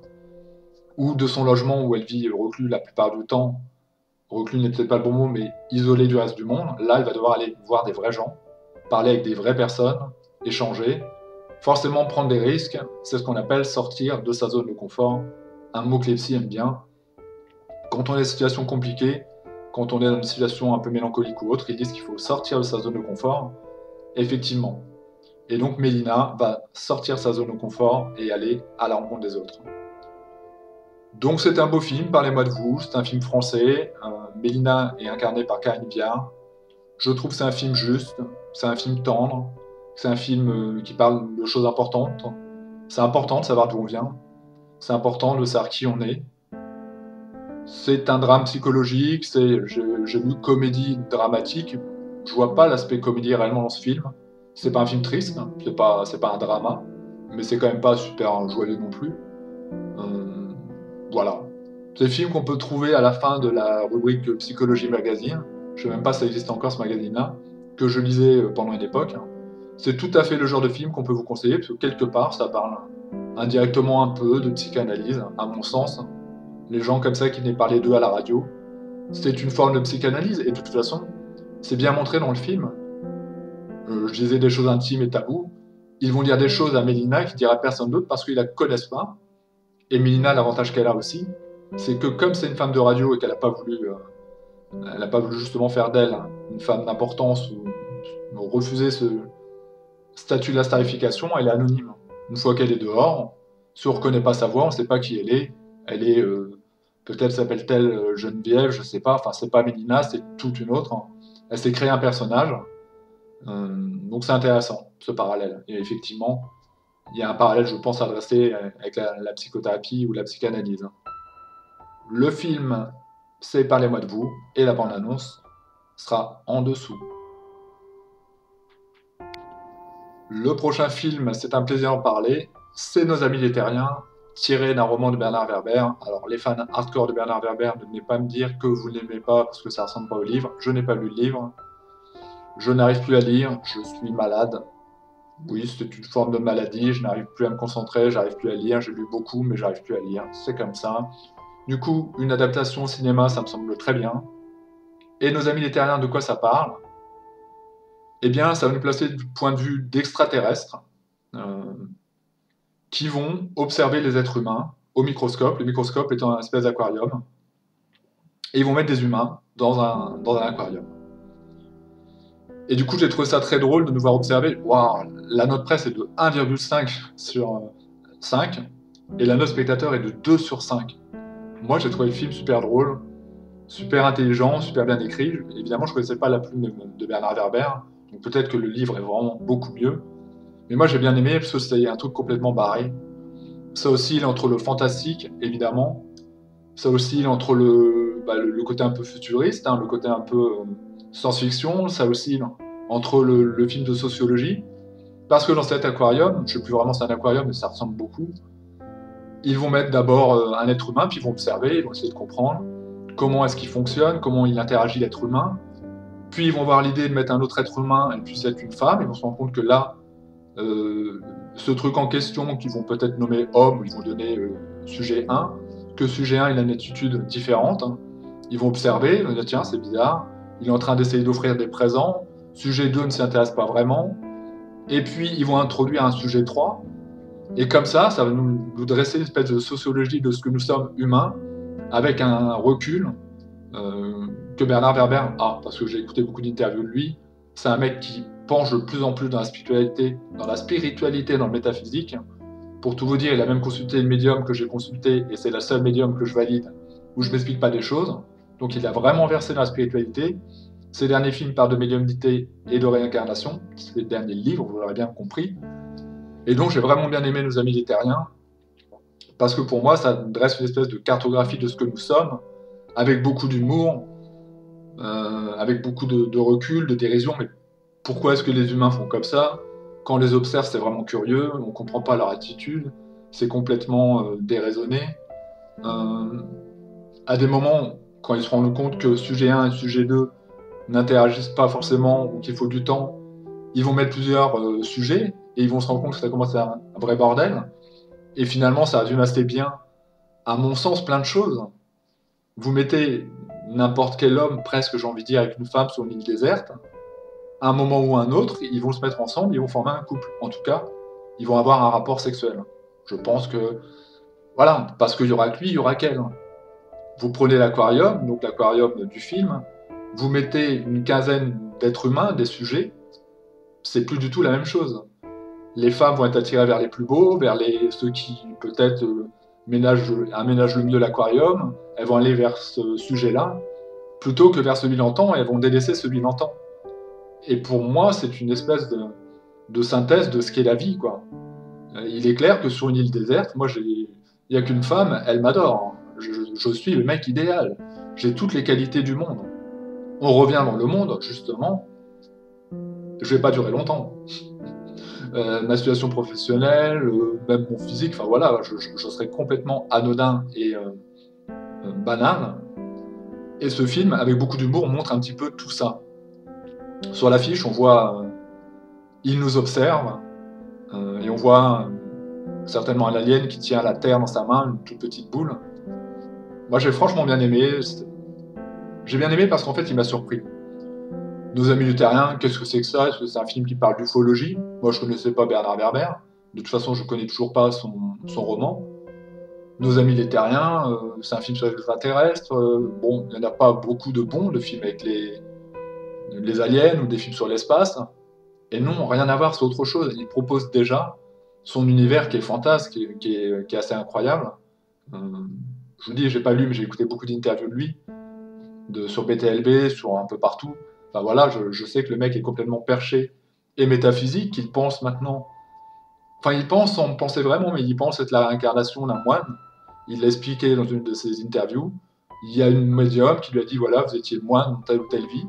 Ou de son logement où elle vit reclus la plupart du temps. Reclus n'est peut-être pas le bon mot, mais isolée du reste du monde. Là, elle va devoir aller voir des vrais gens, parler avec des vraies personnes, échanger, forcément prendre des risques. C'est ce qu'on appelle sortir de sa zone de confort. Un mot que les psy aiment bien. Quand on est dans des situations compliquées, quand on est dans une situation un peu mélancolique ou autre, ils disent qu'il faut sortir de sa zone de confort. Effectivement. Et donc Mélina va sortir de sa zone de confort et aller à la rencontre des autres. Donc c'est un beau film, Parlez-moi de vous, c'est un film français. Mélina est incarnée par Karine Viard. Je trouve que c'est un film juste, c'est un film tendre, c'est un film qui parle de choses importantes. C'est important de savoir d'où on vient. c'est important de savoir qui on est. C'est un drame psychologique, j'ai vu comédie dramatique, je vois pas l'aspect comédie réellement dans ce film. C'est pas un film triste, c'est pas un drama, mais c'est quand même pas super joyeux non plus. Euh, voilà. C'est le film qu'on peut trouver à la fin de la rubrique Psychologie Magazine. Je sais même pas si ça existe encore ce magazine-là, que je lisais pendant une époque. C'est tout à fait le genre de film qu'on peut vous conseiller, parce que quelque part, ça parle indirectement un peu de psychanalyse, à mon sens. Les gens comme ça qui venaient parler d'eux à la radio, c'est une forme de psychanalyse, et de toute façon, c'est bien montré dans le film. Je disais des choses intimes et tabous. Ils vont dire des choses à Mélina qui dira à personne d'autre parce qu'ils la connaissent pas. Et Mélina, l'avantage qu'elle a aussi, c'est que comme c'est une femme de radio et qu'elle n'a pas voulu justement faire d'elle une femme d'importance ou refuser ce statut de la starification, elle est anonyme. Une fois qu'elle est dehors, si on ne reconnaît pas sa voix, on ne sait pas qui elle est. Elle est, peut-être s'appelle-t-elle Geneviève, je ne sais pas. Enfin, c'est pas Mélina, c'est toute une autre. Elle s'est créée un personnage. Donc c'est intéressant, ce parallèle. Et effectivement, il y a un parallèle, je pense, à dresser avec la psychothérapie ou la psychanalyse. Le film, c'est Parlez-moi de vous, et la bande-annonce sera en dessous. Le prochain film, c'est un plaisir d'en parler, c'est Nos Amis les Terriens, tiré d'un roman de Bernard Werber. Alors les fans hardcore de Bernard Werber, ne venez pas me dire que vous ne l'aimez pas parce que ça ne ressemble pas au livre. Je n'ai pas lu le livre. Je n'arrive plus à lire, je suis malade. Oui, c'est une forme de maladie, je n'arrive plus à me concentrer, j'arrive plus à lire, j'ai lu beaucoup, mais j'arrive plus à lire, c'est comme ça. Du coup, une adaptation au cinéma, ça me semble très bien. Et Nos Amis les Terriens, de quoi ça parle? Eh bien, ça va nous placer du point de vue d'extraterrestres euh, qui vont observer les êtres humains au microscope, le microscope étant un espèce d'aquarium, et ils vont mettre des humains dans un aquarium. Et du coup, j'ai trouvé ça très drôle de nous voir observer. Waouh, la note presse est de 1,5 sur 5, et la note spectateur est de 2 sur 5. Moi, j'ai trouvé le film super drôle, super intelligent, super bien écrit. Évidemment, je ne connaissais pas la plume de Bernard Werber, donc peut-être que le livre est vraiment beaucoup mieux. Mais moi, j'ai bien aimé parce que c'est un truc complètement barré. Ça oscille entre le fantastique, évidemment. Ça oscille entre le côté un peu futuriste, le côté un peu science-fiction. Ça oscille entre le film de sociologie. Parce que dans cet aquarium, je ne sais plus vraiment si c'est un aquarium, mais ça ressemble beaucoup, ils vont mettre d'abord un être humain, puis ils vont observer, ils vont essayer de comprendre comment est-ce qu'il fonctionne, comment il interagit l'être humain. Puis ils vont avoir l'idée de mettre un autre être humain, et puis c'est une femme, ils vont se rendre compte que là, ce truc en question qu'ils vont peut-être nommer homme, ils vont donner sujet 1, que sujet 1 il a une attitude différente. Ils vont observer, ils vont dire tiens c'est bizarre, il est en train d'essayer d'offrir des présents, sujet 2 ne s'y intéresse pas vraiment, et puis ils vont introduire un sujet 3, et comme ça va nous dresser une espèce de sociologie de ce que nous sommes humains, avec un recul que Bernard Werber a, parce que j'ai écouté beaucoup d'interviews de lui. C'est un mec qui penche de plus en plus dans la spiritualité, dans le métaphysique. Pour tout vous dire, il a même consulté le médium que j'ai consulté, et c'est la seule médium que je valide, où je ne m'explique pas des choses. Donc il a vraiment versé dans la spiritualité. Ses derniers films parlent de médiumnité et de réincarnation, c'est les derniers livres, vous l'aurez bien compris. Et donc j'ai vraiment bien aimé Nos Amis les Terriens, parce que pour moi, ça dresse une espèce de cartographie de ce que nous sommes, avec beaucoup d'humour, avec beaucoup de recul, de dérision. Mais pourquoi est-ce que les humains font comme ça? Quand on les observe, c'est vraiment curieux, on ne comprend pas leur attitude, c'est complètement déraisonné. À des moments, quand ils se rendent compte que sujet 1 et sujet 2 n'interagissent pas forcément ou qu'il faut du temps, ils vont mettre plusieurs sujets et ils vont se rendre compte que ça commence à être un vrai bordel. Et finalement, ça résume assez bien, à mon sens, plein de choses. Vous mettez n'importe quel homme, presque j'ai envie de dire, avec une femme sur une île déserte, à un moment ou à un autre, ils vont se mettre ensemble, ils vont former un couple. En tout cas, ils vont avoir un rapport sexuel. Je pense que, voilà, parce qu'il y aura que lui, il y aura qu'elle. Vous prenez l'aquarium, donc l'aquarium du film, vous mettez une quinzaine d'êtres humains, des sujets, c'est plus du tout la même chose. Les femmes vont être attirées vers les plus beaux, vers ceux qui peut-être aménagent le mieux l'aquarium, elles vont aller vers ce sujet-là, plutôt que vers celui d'antan, et elles vont délaisser celui d'antan. Et pour moi, c'est une espèce de synthèse de ce qu'est la vie, quoi. Il est clair que sur une île déserte, moi Il n'y a qu'une femme, elle m'adore. Je suis le mec idéal. J'ai toutes les qualités du monde. On revient dans le monde, justement. Je vais pas durer longtemps. Ma situation professionnelle, même mon physique, enfin voilà, je serais complètement anodin et banal. Et ce film, avec beaucoup d'humour, montre un petit peu tout ça. Sur l'affiche, on voit, il nous observe, et on voit certainement un alien qui tient la Terre dans sa main, une toute petite boule. Moi, j'ai franchement bien aimé. J'ai bien aimé parce qu'en fait, il m'a surpris. Nos amis luthériens, qu'est-ce que c'est que ça? Est-ce que c'est un film qui parle d'ufologie? Moi, je connaissais pas Bernard Werber. De toute façon, je connais toujours pas son roman. Nos amis luthériens, c'est un film sur les extraterrestres. Bon, il n'y en a pas beaucoup de bons, de films avec les aliens ou des films sur l'espace. Et non, rien à voir, c'est autre chose. Il propose déjà son univers qui est fantasque, qui est assez incroyable. Euh, je vous dis, j'ai pas lu, mais j'ai écouté beaucoup d'interviews de lui, sur BTLB, sur un peu partout. Enfin voilà, je sais que le mec est complètement perché et métaphysique, qu'il pense maintenant. Enfin, il pense sans penser vraiment, mais il pense être la réincarnation d'un moine. Il l'a expliqué dans une de ses interviews. Il y a une médium qui lui a dit voilà, vous étiez moine dans telle ou telle vie,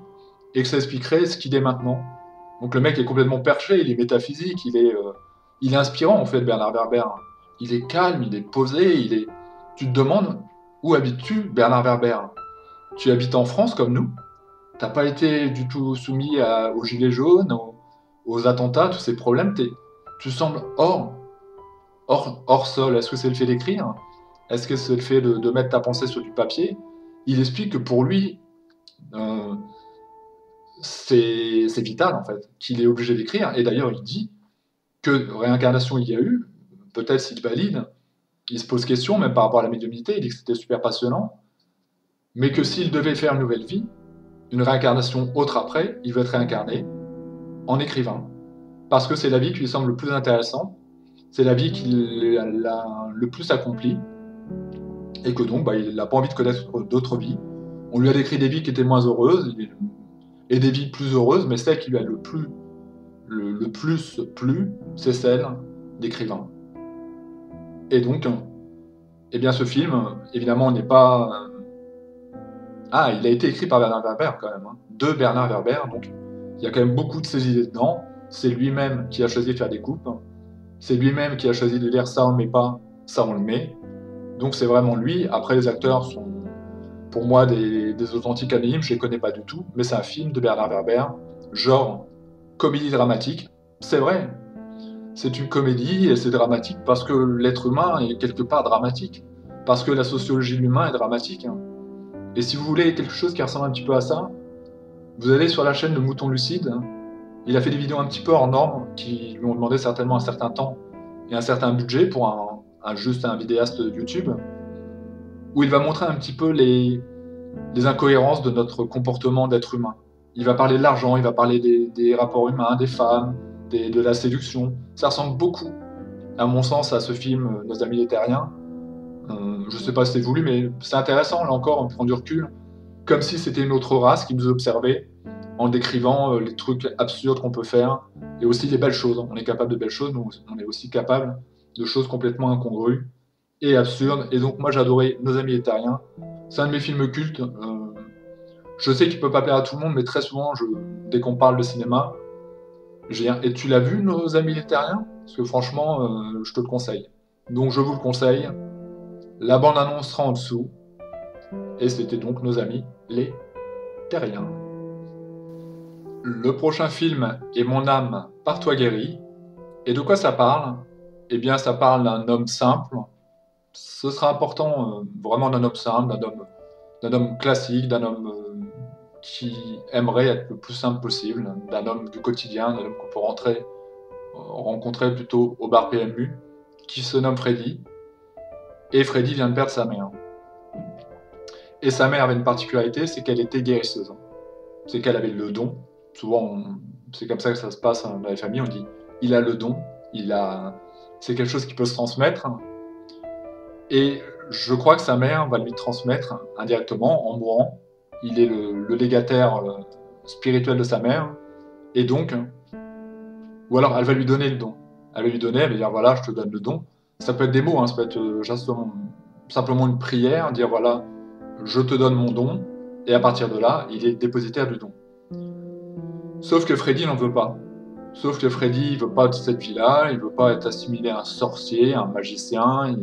et que ça expliquerait ce qu'il est maintenant. Donc le mec est complètement perché, il est métaphysique, il est inspirant en fait, Bernard Werber. Il est calme, il est posé, il est. Tu te demandes où habites-tu, Bernard Werber? Tu habites en France comme nous? T'as pas été du tout soumis aux gilets jaunes, aux attentats, tous ces problèmes. Tu sembles hors sol. Est-ce que c'est le fait d'écrire? Est-ce que c'est le fait de mettre ta pensée sur du papier? Il explique que pour lui, euh, c'est vital en fait, qu'il est obligé d'écrire. Et d'ailleurs, il dit que réincarnation il y a eu, peut-être s'il valide, il se pose question, même par rapport à la médiumnité, il dit que c'était super passionnant, mais que s'il devait faire une nouvelle vie, une réincarnation autre après, il veut être réincarné en écrivain. Parce que c'est la vie qui lui semble le plus intéressante, c'est la vie qu'il a le plus accomplie, et que donc il n'a pas envie de connaître d'autres vies. On lui a décrit des vies qui étaient moins heureuses, et des vies plus heureuses, mais celle qui lui a le plus plu, c'est celle d'écrivain. Et donc, eh bien ce film, évidemment, n'est pas... Ah, il a été écrit par Bernard Werber quand même, hein. De Bernard Werber, donc il y a quand même beaucoup de ses idées dedans. C'est lui-même qui a choisi de faire des coupes. C'est lui-même qui a choisi de dire ça on le met pas, ça on le met. Donc c'est vraiment lui. Après les acteurs sont pour moi des authentiques anonymes, je les connais pas du tout, mais c'est un film de Bernard Werber, genre comédie dramatique. C'est vrai, c'est une comédie et c'est dramatique parce que l'être humain est quelque part dramatique, parce que la sociologie de l'humain est dramatique, hein. Et si vous voulez quelque chose qui ressemble un petit peu à ça, vous allez sur la chaîne de Mouton Lucide. Il a fait des vidéos un petit peu hors normes qui lui ont demandé certainement un certain temps et un certain budget pour juste un vidéaste YouTube, où il va montrer un petit peu les incohérences de notre comportement d'être humain. Il va parler de l'argent, il va parler des rapports humains, des femmes, de la séduction. Ça ressemble beaucoup, à mon sens, à ce film Nos amis les terriens. Je sais pas si c'est voulu, mais c'est intéressant, là encore, on prend du recul, comme si c'était une autre race qui nous observait, en décrivant les trucs absurdes qu'on peut faire, et aussi les belles choses. On est capable de belles choses, mais on est aussi capable de choses complètement incongrues et absurdes. Et donc moi j'ai adoré Nos amis les terriens. C'est un de mes films cultes. Je sais qu'il peut pas plaire à tout le monde, mais très souvent, dès qu'on parle de cinéma, et tu l'as vu, Nos amis les terriens? Parce que franchement, je te le conseille. Donc je vous le conseille. La bande-annonce sera en dessous. Et c'était donc Nos amis les terriens. Le prochain film est Mon âme par toi guérie. Et de quoi ça parle? Eh bien, ça parle d'un homme simple. Ce sera important, vraiment d'un homme simple, d'un homme classique, d'un homme qui aimerait être le plus simple possible, d'un homme du quotidien, d'un homme qu'on peut rencontrer plutôt au bar PMU, qui se nomme Freddy. Et Freddy vient de perdre sa mère. Et sa mère avait une particularité, c'est qu'elle était guérisseuse. C'est qu'elle avait le don. Souvent, c'est comme ça que ça se passe dans les familles, on dit il a le don, c'est quelque chose qui peut se transmettre. Et je crois que sa mère va lui transmettre indirectement, en mourant. Il est le légataire spirituel de sa mère. Et donc, ou alors elle va lui donner le don. Elle va lui donner, elle va dire voilà, je te donne le don. Ça peut être des mots, hein, ça peut être simplement une prière, dire voilà, je te donne mon don, et à partir de là, il est dépositaire du don. Sauf que Freddy n'en veut pas. Sauf que Freddy, il veut pas de cette vie-là, il veut pas être assimilé à un sorcier, à un magicien.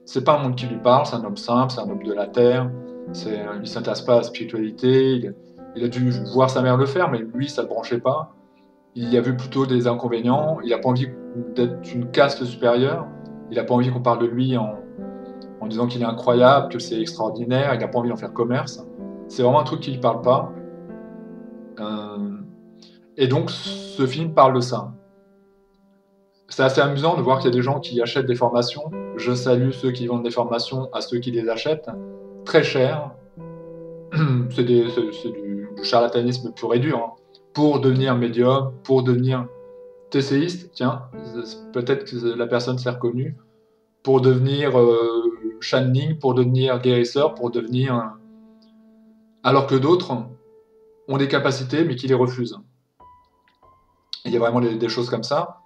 C'est pas un monde qui lui parle, c'est un homme simple, c'est un homme de la terre. Il s'intéresse pas à la spiritualité. Il a dû voir sa mère le faire, mais lui, ça le branchait pas. Il y a vu plutôt des inconvénients. Il a pas envie d'être une caste supérieure. Il a pas envie qu'on parle de lui en disant qu'il est incroyable, que c'est extraordinaire. Il a pas envie d'en faire commerce. C'est vraiment un truc qui lui parle pas. Euh, Et donc, ce film parle de ça. C'est assez amusant de voir qu'il y a des gens qui achètent des formations. Je salue ceux qui vendent des formations à ceux qui les achètent. Très cher. C'est du charlatanisme pur et dur, hein. Pour devenir médium, pour devenir TCiste, tiens, peut-être que la personne s'est reconnue. Pour devenir channeling, pour devenir guérisseur, pour devenir... Alors que d'autres ont des capacités, mais qui les refusent. Il y a vraiment des choses comme ça.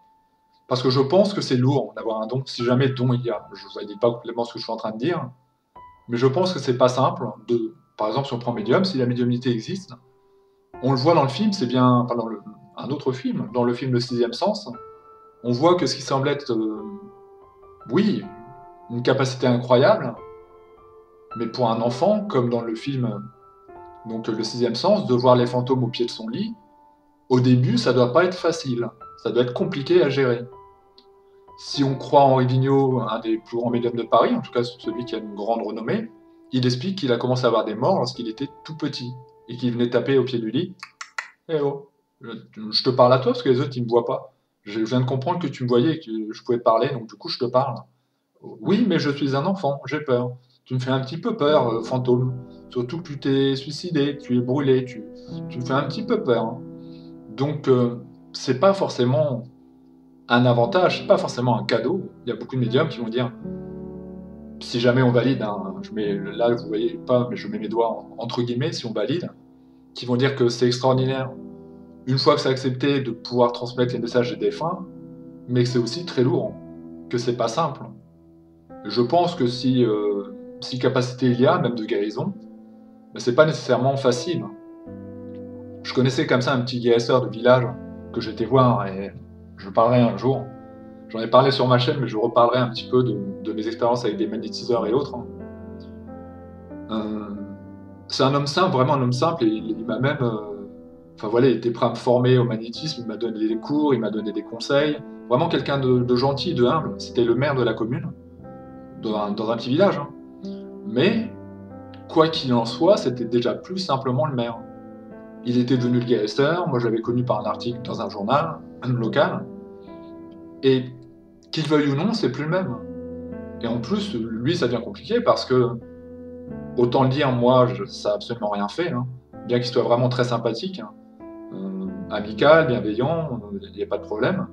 Parce que je pense que c'est lourd d'avoir un don, si jamais don il y a. Je ne vous dis pas complètement ce que je suis en train de dire, mais je pense que c'est pas simple. Par exemple, si on prend Medium, si la médiumnité existe, on le voit dans le film, c'est bien. Enfin, un autre film, dans le film Le Sixième Sens, on voit que ce qui semble être, oui, une capacité incroyable, mais pour un enfant, comme dans le film donc Le Sixième Sens, de voir les fantômes au pied de son lit, au début, ça doit pas être facile. Ça doit être compliqué à gérer. Si on croit Henri Vigneault, un des plus grands médiums de Paris, en tout cas celui qui a une grande renommée, il explique qu'il a commencé à avoir des morts lorsqu'il était tout petit et qu'il venait taper au pied du lit. Eh oh, je te parle à toi parce que les autres ils me voient pas. Je viens de comprendre que tu me voyais et que je pouvais te parler, donc du coup je te parle. Oui, mais je suis un enfant, j'ai peur. Tu me fais un petit peu peur, fantôme. Surtout que tu t'es suicidé, tu es brûlé, tu me fais un petit peu peur, hein. Donc c'est pas forcément un avantage, c'est pas forcément un cadeau. Il y a beaucoup de médiums qui vont dire, si jamais on valide, hein, là vous voyez pas, mais je mets mes doigts entre guillemets, si on valide, qui vont dire que c'est extraordinaire, une fois que c'est accepté, de pouvoir transmettre les messages des défunts, mais que c'est aussi très lourd, que c'est pas simple. Je pense que si capacité il y a, même de guérison, mais c'est pas nécessairement facile. Je connaissais comme ça un petit guérisseur de village que j'étais voir et je parlerai un jour. J'en ai parlé sur ma chaîne, mais je reparlerai un petit peu de mes expériences avec des magnétiseurs et autres, hein. Euh, c'est un homme simple, vraiment un homme simple, et il m'a même... enfin voilà, il était prêt à me former au magnétisme, il m'a donné des cours, il m'a donné des conseils. Vraiment quelqu'un de gentil, de humble. C'était le maire de la commune, dans un petit village, hein. Mais, quoi qu'il en soit, c'était déjà plus simplement le maire. Il était devenu le guérisseur, moi je l'avais connu par un article dans un journal local, et qu'il veuille ou non, c'est plus le même. Et en plus, lui, ça devient compliqué parce que, autant le dire, moi, ça n'a absolument rien fait, hein. Bien qu'il soit vraiment très sympathique, hein, amical, bienveillant, il n'y a pas de problème.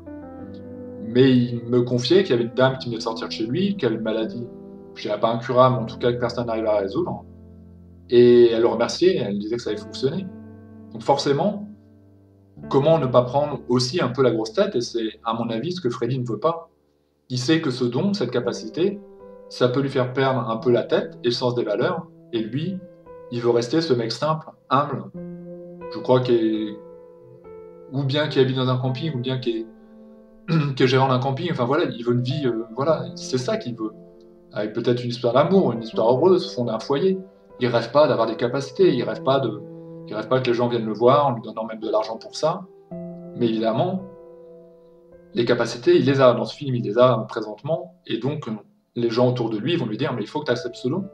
Mais il me confiait qu'il y avait une dame qui venait de sortir de chez lui, qui avait une maladie, je dirais pas incurable, mais en tout cas que personne n'arrive à résoudre. Et elle le remerciait, elle disait que ça avait fonctionné. Donc forcément, comment ne pas prendre aussi un peu la grosse tête? Et c'est, à mon avis, ce que Freddy ne veut pas. Il sait que ce don, cette capacité, ça peut lui faire perdre un peu la tête et le sens des valeurs. Et lui, il veut rester ce mec simple, humble. Je crois ou bien qui habite dans un camping, ou bien qui est gérant d'un camping. Enfin voilà, il veut une vie, voilà, c'est ça qu'il veut. Avec peut-être une histoire d'amour, une histoire heureuse, fonder un foyer. Il rêve pas d'avoir des capacités, il rêve pas que les gens viennent le voir en lui donnant même de l'argent pour ça. Mais évidemment, les capacités, il les a. Dans ce film, il les a présentement. Et donc, les gens autour de lui vont lui dire, mais il faut que tu acceptes ce don.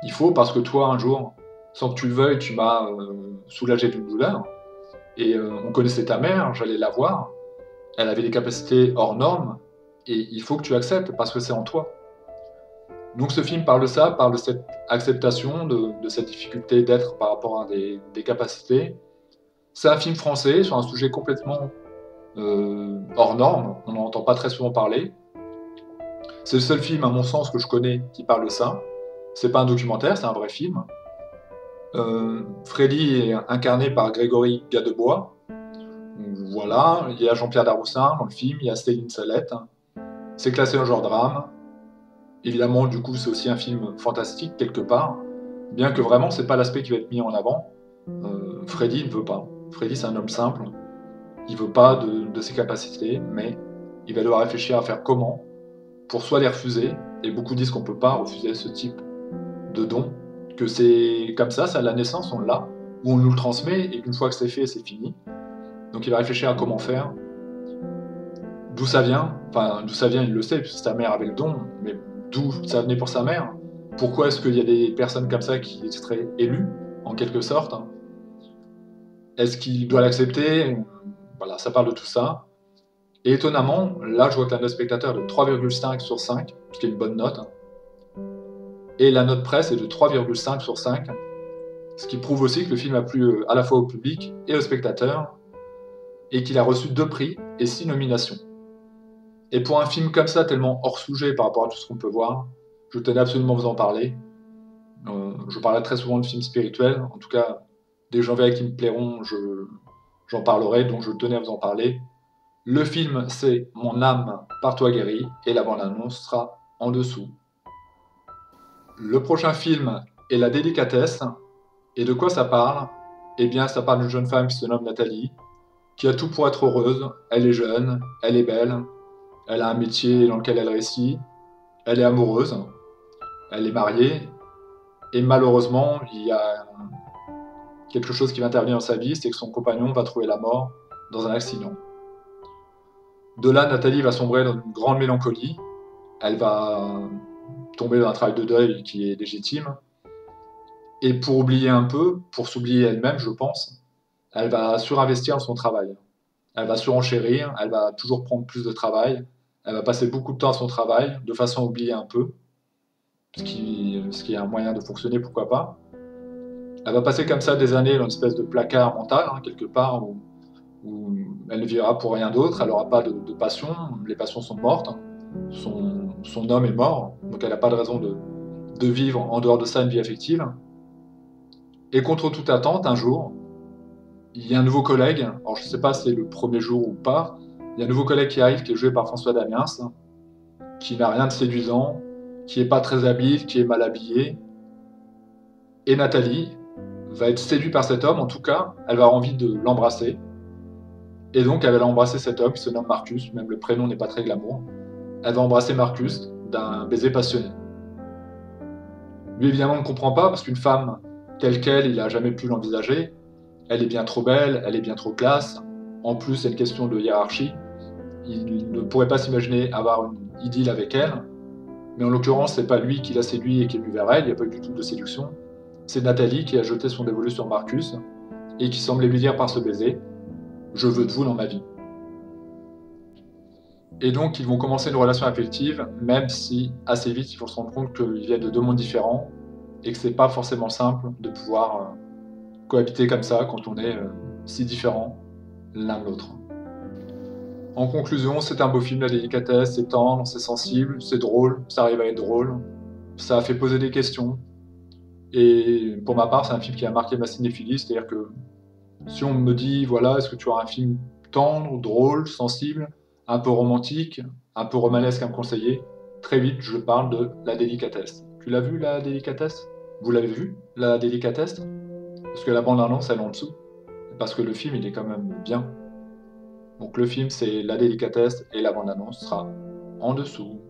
Il faut parce que toi, un jour, sans que tu le veuilles, tu m'as soulagé d'une douleur. Et on connaissait ta mère, j'allais la voir. Elle avait des capacités hors normes. Et il faut que tu acceptes parce que c'est en toi. Donc ce film parle de ça, parle de cette acceptation, de cette difficulté d'être par rapport à des capacités. C'est un film français sur un sujet complètement hors norme, on n'en entend pas très souvent parler. C'est le seul film, à mon sens, que je connais qui parle de ça. C'est pas un documentaire, c'est un vrai film. Freddy est incarné par Grégory Gadebois. Voilà, il y a Jean-Pierre Daroussin dans le film, il y a Céline Salette. C'est classé en genre drame. Évidemment, du coup, c'est aussi un film fantastique quelque part, bien que vraiment, c'est pas l'aspect qui va être mis en avant. Freddy ne veut pas. Freddy, c'est un homme simple. Il veut pas de ses capacités, mais il va devoir réfléchir à faire comment pour soit les refuser, et beaucoup disent qu'on peut pas refuser ce type de don, que c'est comme ça, c'est à la naissance, on l'a, ou on nous le transmet, et qu'une fois que c'est fait, c'est fini. Donc il va réfléchir à comment faire, d'où ça vient, enfin d'où ça vient, il le sait, puisque sa mère avait le don, mais d'où ça venait pour sa mère. Pourquoi est-ce qu'il y a des personnes comme ça qui seraient élues, en quelque sorte? Est-ce qu'il doit l'accepter? Voilà, ça parle de tout ça. Et étonnamment, là, je vois que la note spectateur est de 3,5 sur 5, ce qui est une bonne note. Et la note presse est de 3,5 sur 5, ce qui prouve aussi que le film a plu à la fois au public et aux spectateurs, et qu'il a reçu 2 prix et 6 nominations. Et pour un film comme ça, tellement hors sujet par rapport à tout ce qu'on peut voir, je tenais absolument à vous en parler. Je parlerai très souvent de films spirituels, en tout cas, des gens verrez qui me plairont, j'en parlerai, donc je tenais à vous en parler. Le film, c'est Mon âme par toi guérie, et la bande-annonce sera en dessous. Le prochain film est La délicatesse, et de quoi ça parle? Eh bien, ça parle d'une jeune femme qui se nomme Nathalie, qui a tout pour être heureuse. Elle est jeune, elle est belle, elle a un métier dans lequel elle réussit, elle est amoureuse, elle est mariée, et malheureusement, il y a quelque chose qui va intervenir dans sa vie, c'est que son compagnon va trouver la mort dans un accident. De là, Nathalie va sombrer dans une grande mélancolie, elle va tomber dans un travail de deuil qui est légitime, et pour oublier un peu, pour s'oublier elle-même, je pense, elle va surinvestir dans son travail. Elle va surenchérir, elle va toujours prendre plus de travail, elle va passer beaucoup de temps à son travail, de façon à oublier un peu, ce qui est un moyen de fonctionner, pourquoi pas. Elle va passer comme ça des années dans une espèce de placard mental, hein, quelque part, où elle ne vivra pour rien d'autre, elle n'aura pas de passion, les passions sont mortes, son homme est mort, donc elle n'a pas de raison de vivre en dehors de ça une vie affective. Et contre toute attente, un jour, il y a un nouveau collègue, alors je ne sais pas si c'est le premier jour ou pas, il y a un nouveau collègue qui arrive, qui est joué par François Damiens, qui n'a rien de séduisant, qui n'est pas très habile, qui est mal habillé. Et Nathalie va être séduite par cet homme, en tout cas, elle va avoir envie de l'embrasser. Et donc, elle va embrasser cet homme qui se nomme Marcus, même le prénom n'est pas très glamour. Elle va embrasser Marcus d'un baiser passionné. Lui, évidemment, ne comprend pas, parce qu'une femme telle qu'elle, il n'a jamais pu l'envisager. Elle est bien trop belle, elle est bien trop classe. En plus, c'est une question de hiérarchie. Il ne pourrait pas s'imaginer avoir une idylle avec elle. Mais en l'occurrence, c'est pas lui qui l'a séduit et qui est venu vers elle, il n'y a pas eu du tout de séduction. C'est Nathalie qui a jeté son dévolu sur Marcus et qui semblait lui dire par ce baiser « Je veux de vous dans ma vie ». Et donc, ils vont commencer une relation affective, même si assez vite, ils vont se rendre compte qu'ils viennent de 2 mondes différents et que c'est pas forcément simple de pouvoir cohabiter comme ça quand on est si différents l'un de l'autre. En conclusion, c'est un beau film, La délicatesse, c'est tendre, c'est sensible, c'est drôle, ça arrive à être drôle, ça a fait poser des questions. Et pour ma part, c'est un film qui a marqué ma cinéphilie, c'est-à-dire que si on me dit, voilà, est-ce que tu as un film tendre, drôle, sensible, un peu romantique, un peu romanesque à me conseiller, très vite, je parle de La délicatesse. Tu l'as vu, La délicatesse? Vous l'avez vu, La délicatesse? Parce que la bande-annonce, elle est en dessous. Parce que le film, il est quand même bien. Donc le film, c'est La délicatesse et la bande-annonce sera en dessous.